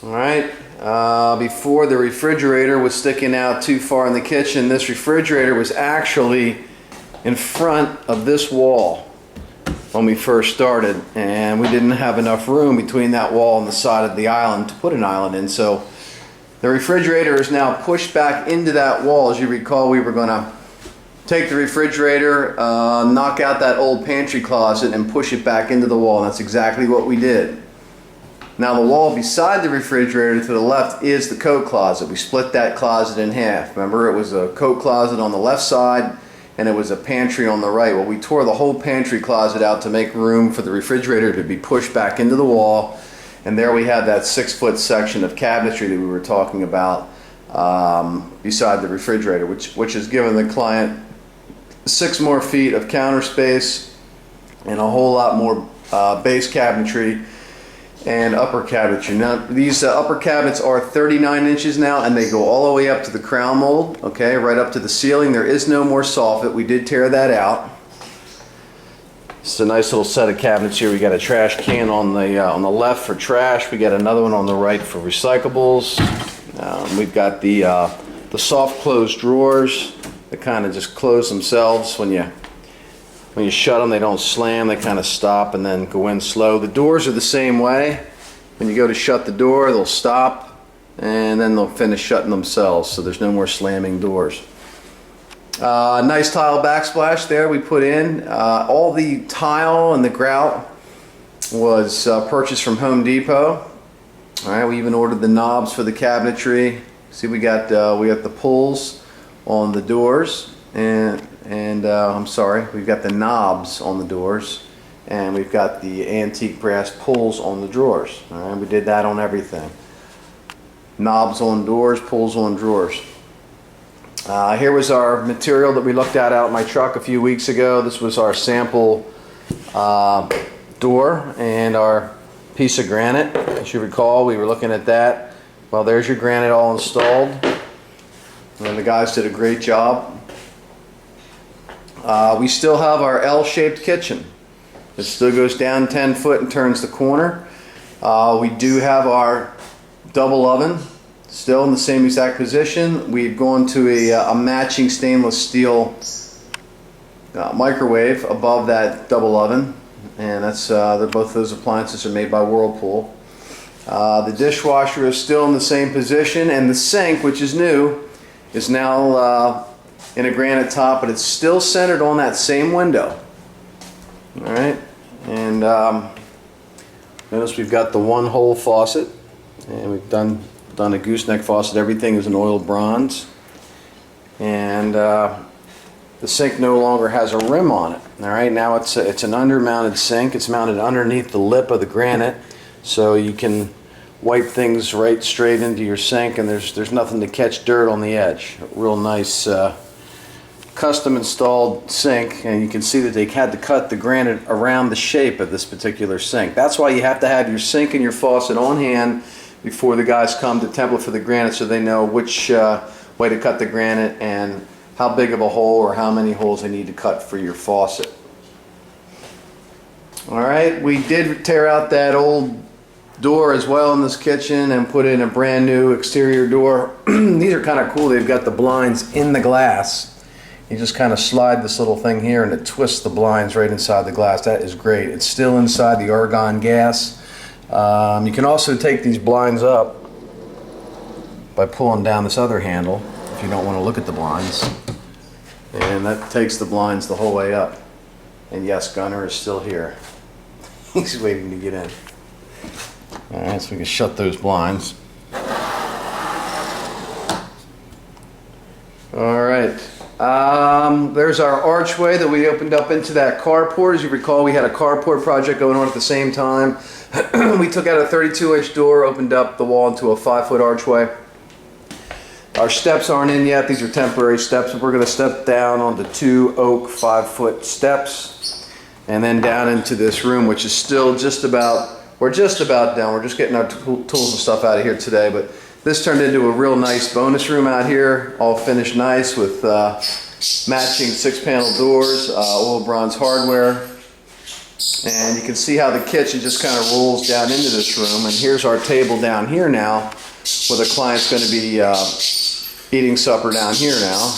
Alright, before the refrigerator was sticking out too far in the kitchen, this refrigerator was actually in front of this wall when we first started, and we didn't have enough room between that wall and the side of the island to put an island in. So the refrigerator is now pushed back into that wall. As you recall, we were going to take the refrigerator, knock out that old pantry closet and push it back into the wall, and that's exactly what we did. Now the wall beside the refrigerator to the left is the coat closet. We split that closet in half. Remember, it was a coat closet on the left side and it was a pantry on the right. Well, we tore the whole pantry closet out to make room for the refrigerator to be pushed back into the wall, and there we have that 6-foot section of cabinetry that we were talking about beside the refrigerator, which has given the client 6 more feet of counter space and a whole lot more base cabinetry and upper cabinetry. Now these upper cabinets are 39 inches now, and they go all the way up to the crown mold, okay, right up to the ceiling. There is no more soffit. We did tear that out. It's a nice little set of cabinets here. We got a trash can on the left for trash. We got another one on the right for recyclables. We've got the soft close drawers that kind of just close themselves when you shut them. They don't slam, they kind of stop and then go in slow. The doors are the same way. When you go to shut the door, they'll stop and then they'll finish shutting themselves, so there's no more slamming doors. Nice tile backsplash there we put in. All the tile and the grout was purchased from Home Depot. Alright, we even ordered the knobs for the cabinetry. See, we got the pulls on the doors, and I'm sorry, we've got the knobs on the doors, and we've got the antique brass pulls on the drawers. All right, we did that on everything. Knobs on doors, pulls on drawers. Here was our material that we looked at out in my truck a few weeks ago. This was our sample door and our piece of granite. As you recall, we were looking at that. Well, there's your granite all installed, and the guys did a great job. We still have our L-shaped kitchen. It still goes down 10 foot and turns the corner. We do have our double oven still in the same exact position. We've gone to a matching stainless steel microwave above that double oven, and that's both those appliances are made by Whirlpool. The dishwasher is still in the same position, and the sink, which is new, is now in a granite top, but it's still centered on that same window. Alright, and notice we've got the one-hole faucet, and we've done a gooseneck faucet. Everything is an oiled bronze, and the sink no longer has a rim on it. Alright, now it's an under-mounted sink. It's mounted underneath the lip of the granite, so you can wipe things right straight into your sink, and there's nothing to catch dirt on the edge. A real nice custom installed sink, and you can see that they had to cut the granite around the shape of this particular sink. That's why you have to have your sink and your faucet on hand before the guys come to template for the granite, so they know which way to cut the granite and how big of a hole or how many holes they need to cut for your faucet. Alright, we did tear out that old door as well in this kitchen and put in a brand new exterior door. These are kind of cool. They've got the blinds in the glass. You just kind of slide this little thing here and it twists the blinds right inside the glass. That is great. It's still inside the argon gas. You can also take these blinds up by pulling down this other handle if you don't want to look at the blinds. And that takes the blinds the whole way up. And yes, Gunner is still here. He's waiting to get in. Alright, so we can shut those blinds. Alright, there's our archway that we opened up into that carport. As you recall, we had a carport project going on at the same time. We took out a 32-inch door, opened up the wall into a 5-foot archway. Our steps aren't in yet. These are temporary steps. We're going to step down onto 2 oak 5-foot steps and then down into this room, which is still just about, we're just about done. We're just getting our tools and stuff out of here today, but this turned into a real nice bonus room out here, all finished nice with matching 6-panel doors, oil bronze hardware. And you can see how the kitchen just kind of rolls down into this room. And here's our table down here now, where the client's going to be eating supper down here now.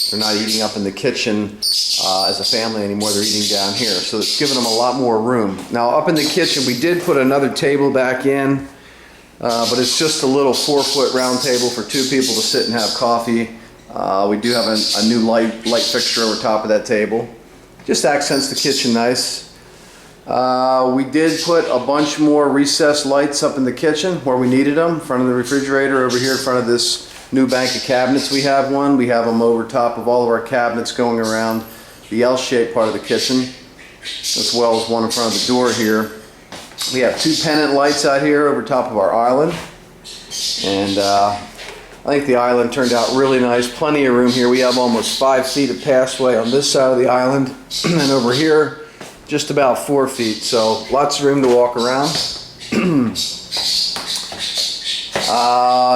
They're not eating up in the kitchen as a family anymore. They're eating down here. So it's given them a lot more room. Now up in the kitchen, we did put another table back in, but it's just a little 4-foot round table for 2 people to sit and have coffee. We do have a new light fixture over top of that table. Just accents the kitchen nice. We did put a bunch more recessed lights up in the kitchen where we needed them. In front of the refrigerator, over here in front of this new bank of cabinets, we have one. We have them over top of all of our cabinets going around the L-shaped part of the kitchen, as well as one in front of the door here. We have 2 pennant lights out here over top of our island. And I think the island turned out really nice. Plenty of room here. We have almost 5 feet of passway on this side of the island. And over here, just about 4 feet, so lots of room to walk around.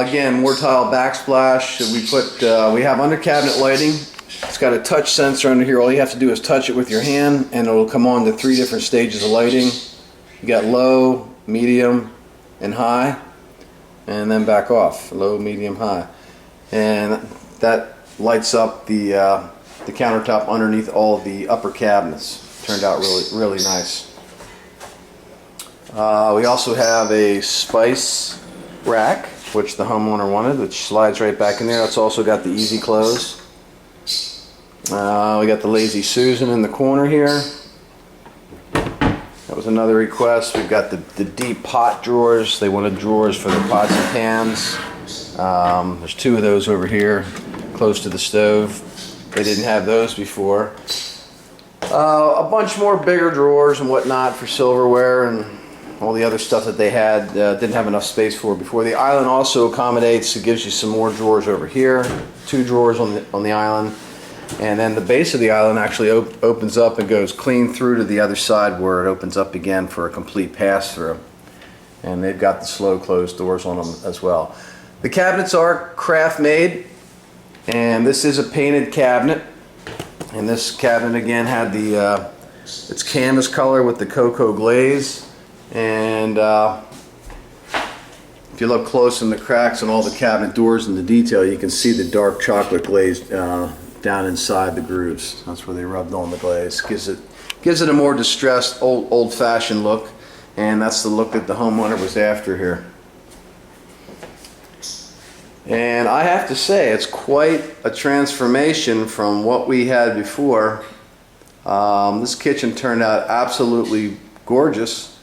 Again, more tile backsplash. We have under cabinet lighting. It's got a touch sensor under here. All you have to do is touch it with your hand and it'll come on to 3 different stages of lighting. You got low, medium, and high, and then back off. Low, medium, high. And that lights up the countertop underneath all of the upper cabinets. Turned out really nice. We also have a spice rack, which the homeowner wanted, which slides right back in there. It's also got the easy close. We got the Lazy Susan in the corner here. That was another request. We've got the deep pot drawers. They wanted drawers for their pots and pans. There's 2 of those over here, close to the stove. They didn't have those before. A bunch more bigger drawers and whatnot for silverware and all the other stuff that they had didn't have enough space for before. The island also accommodates, it gives you some more drawers over here, 2 drawers on the island, and then the base of the island actually opens up and goes clean through to the other side where it opens up again for a complete pass-through. And they've got the slow close doors on them as well. The cabinets are craft made, and this is a painted cabinet. And this cabinet again had the it's canvas color with the cocoa glaze, and if you look close in the cracks on all the cabinet doors and the detail, you can see the dark chocolate glaze down inside the grooves. That's where they rubbed on the glaze. Gives it a more distressed, old-fashioned look, and that's the look that the homeowner was after here. And I have to say, it's quite a transformation from what we had before. This kitchen turned out absolutely gorgeous.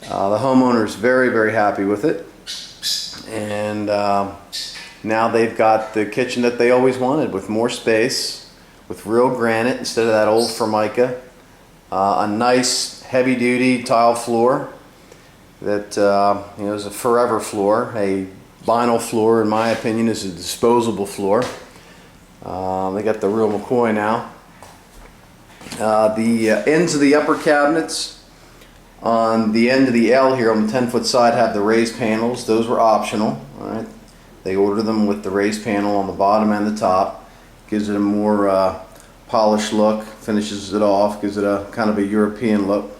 The homeowner is very happy with it. And now they've got the kitchen that they always wanted, with more space, with real granite instead of that old Formica. A nice heavy-duty tile floor that is a forever floor. A vinyl floor, in my opinion, is a disposable floor. They got the real McCoy now. The ends of the upper cabinets on the end of the L here on the 10-foot side have the raised panels. Those were optional. All right, they ordered them with the raised panel on the bottom and the top. Gives it a more polished look, finishes it off, gives it a kind of a European look.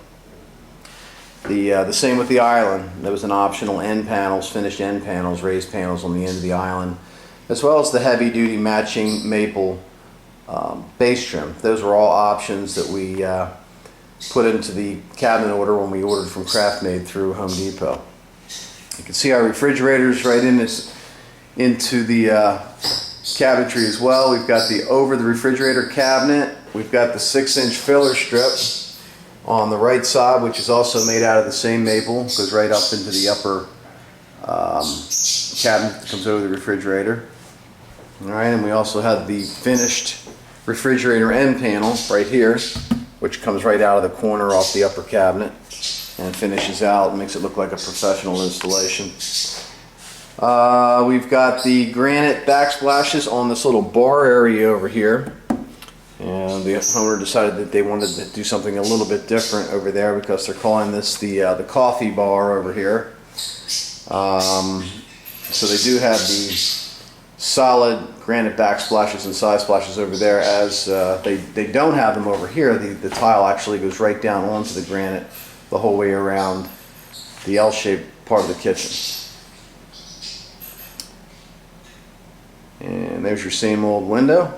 The same with the island. There was an optional end panels, finished end panels, raised panels on the end of the island, as well as the heavy-duty matching maple base trim. Those were all options that we put into the cabinet order when we ordered from KraftMaid through Home Depot. You can see our refrigerators right into the cabinetry as well. We've got the over the refrigerator cabinet. We've got the 6-inch filler strip on the right side, which is also made out of the same maple. Goes right up into the upper cabinet that comes over the refrigerator. All right, and we also have the finished refrigerator end panel right here, which comes right out of the corner off the upper cabinet and finishes out and makes it look like a professional installation. We've got the granite backsplashes on this little bar area over here. And the owner decided that they wanted to do something a little bit different over there because they're calling this the coffee bar over here. So they do have the solid granite backsplashes and side splashes over there, as they don't have them over here. The tile actually goes right down onto the granite the whole way around the L-shaped part of the kitchen. And there's your same old window.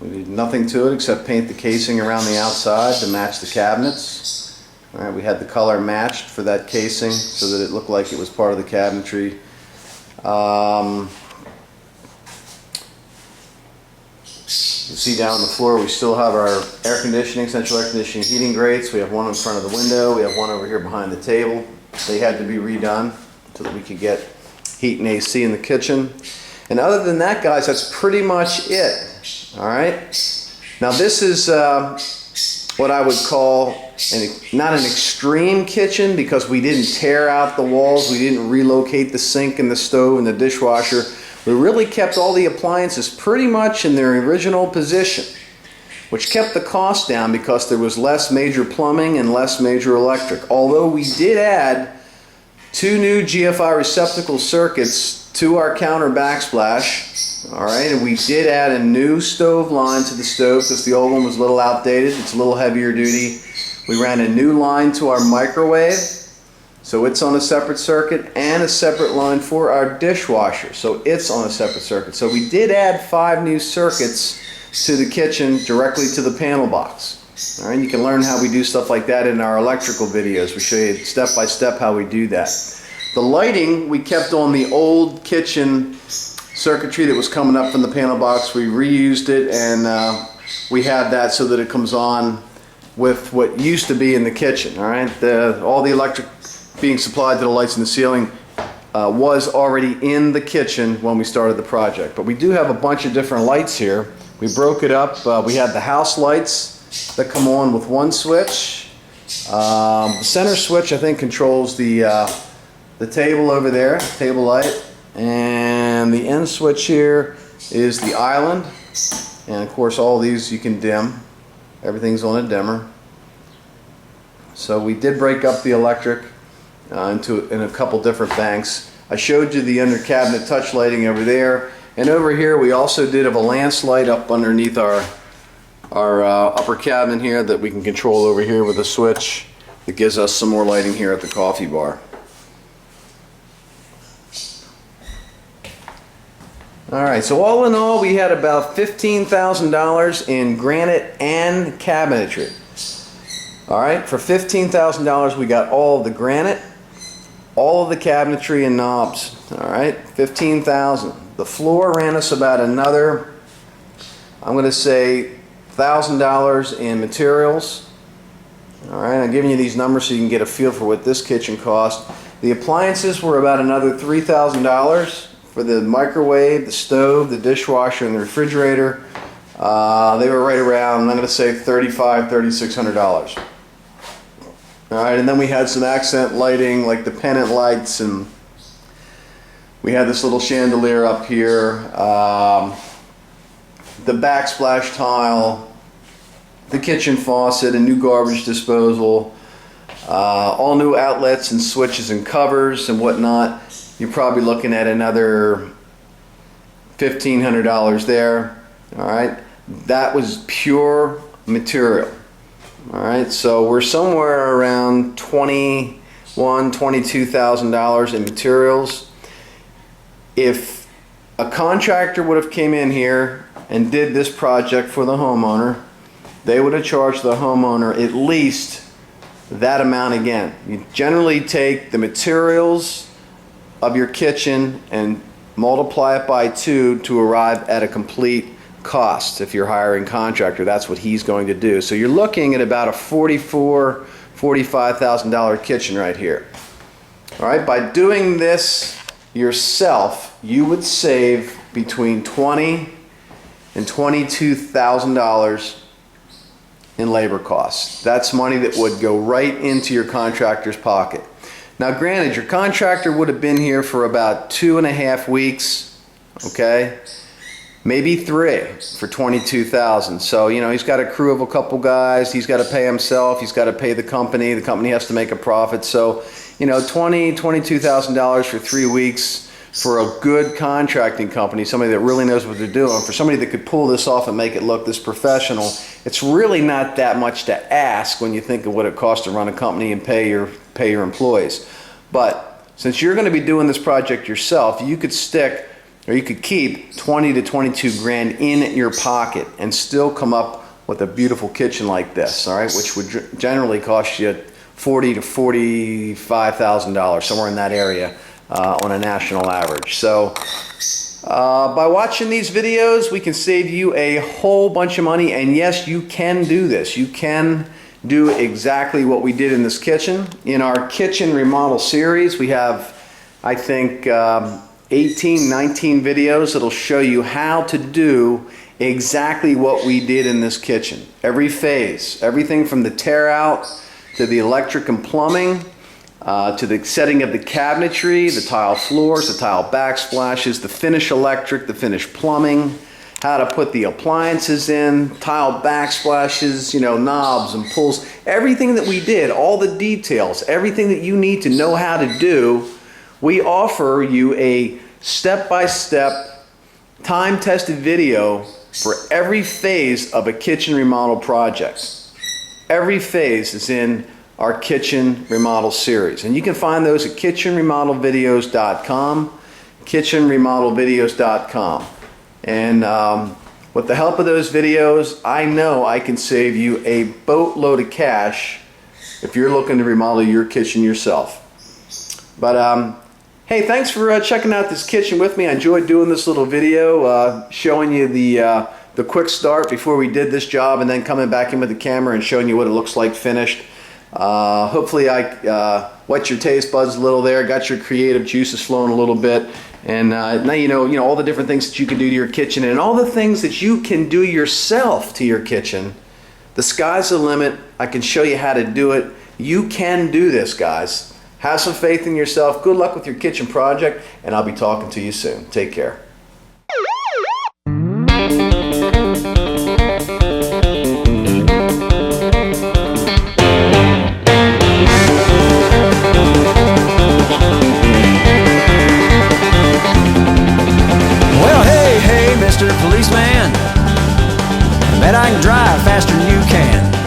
We did nothing to it except paint the casing around the outside to match the cabinets. All right, we had the color matched for that casing so that it looked like it was part of the cabinetry. You see down on the floor we still have our air conditioning, central air conditioning heating grates. We have one in front of the window. We have one over here behind the table. They had to be redone so that we could get heat and AC in the kitchen. And other than that, guys, that's pretty much it. All right. Now this is what I would call not an extreme kitchen, because we didn't tear out the walls. We didn't relocate the sink and the stove and the dishwasher. We really kept all the appliances pretty much in their original position, which kept the cost down because there was less major plumbing and less major electric. Although we did add 2 new GFI receptacle circuits to our counter backsplash. All right, and we did add a new stove line to the stove because the old one was a little outdated. It's a little heavier duty. We ran a new line to our microwave, so it's on a separate circuit, and a separate line for our dishwasher, so it's on a separate circuit. So we did add 5 new circuits to the kitchen directly to the panel box. All right, you can learn how we do stuff like that in our electrical videos. We show you step by step how we do that. The lighting we kept on the old kitchen circuitry that was coming up from the panel box. We reused it, and we had that so that it comes on with what used to be in the kitchen. All right, all the electric being supplied to the lights in the ceiling was already in the kitchen when we started the project. But we do have a bunch of different lights here. We broke it up. We had the house lights that come on with one switch. The center switch, I think, controls the table over there, table light. And the end switch here is the island, and of course all these you can dim. Everything's on a dimmer. So we did break up the electric in a couple different banks. I showed you the under cabinet touch lighting over there, and over here we also did have a lance light up underneath our upper cabinet here that we can control over here with a switch that gives us some more lighting here at the coffee bar. Alright, so all in all we had about $15,000 in granite and cabinetry. Alright, for $15,000 we got all of the granite, all of the cabinetry and knobs. Alright, $15,000. The floor ran us about another, I'm going to say, $1,000 in materials. Alright, I'm giving you these numbers so you can get a feel for what this kitchen cost. The appliances were about another $3,000. For the microwave, the stove, the dishwasher, and the refrigerator, they were right around, I'm going to say, $3,600. Alright, and then we had some accent lighting like the pennant lights, and we had this little chandelier up here, the backsplash tile, the kitchen faucet, a new garbage disposal, all new outlets and switches and covers and whatnot. You're probably looking at another $1,500 there. All right, that was pure material. All right, so we're somewhere around $22,000 in materials. If a contractor would have came in here and did this project for the homeowner, they would have charged the homeowner at least that amount again. You generally take the materials of your kitchen and multiply it by 2 to arrive at a complete cost. If you're hiring a contractor, that's what he's going to do. So you're looking at about a $45,000 kitchen right here. All right, by doing this yourself, you would save between $20,000 and $22,000 in labor costs. That's money that would go right into your contractor's pocket. Now granted, your contractor would have been here for about 2.5 weeks, okay? Maybe 3 for $22,000. So, you know, he's got a crew of a couple guys, he's got to pay himself, he's got to pay the company has to make a profit. So, you know, $22,000 for 3 weeks for a good contracting company, somebody that really knows what they're doing, for somebody that could pull this off and make it look this professional, it's really not that much to ask when you think of what it costs to run a company and pay your employees. But since you're going to be doing this project yourself, you could keep 20 to 22 grand in your pocket and still come up with a beautiful kitchen like this, all right, which would generally cost you $40,000 to $45,000, somewhere in that area on a national average. So by watching these videos, we can save you a whole bunch of money, and yes, you can do this. You can do exactly what we did in this kitchen. In our kitchen remodel series, we have, I think, 18, 19 videos that'll show you how to do exactly what we did in this kitchen. Every phase, everything from the tear out to the electric and plumbing, to the setting of the cabinetry, the tile floors, the tile backsplashes, the finish electric, the finish plumbing, how to put the appliances in, tile backsplashes, you know, knobs and pulls, everything that we did, all the details, everything that you need to know how to do. We offer you a step-by-step, time-tested video for every phase of a kitchen remodel project. Every phase is in our kitchen remodel series, and you can find those at kitchenremodelvideos.com, kitchenremodelvideos.com. And with the help of those videos, I know I can save you a boatload of cash if you're looking to remodel your kitchen yourself. But hey, thanks for checking out this kitchen with me. I enjoyed doing this little video, showing you the quick start before we did this job, and then coming back in with the camera and showing you what it looks like finished. Hopefully I wet your taste buds a little there, got your creative juices flowing a little bit, and now you know all the different things that you can do to your kitchen and all the things that you can do yourself to your kitchen. The sky's the limit. I can show you how to do it. You can do this, guys. Have some faith in yourself. Good luck with your kitchen project, and I'll be talking to you soon. Take care. Well, hey, Mr. Policeman, bet I can drive faster than you can.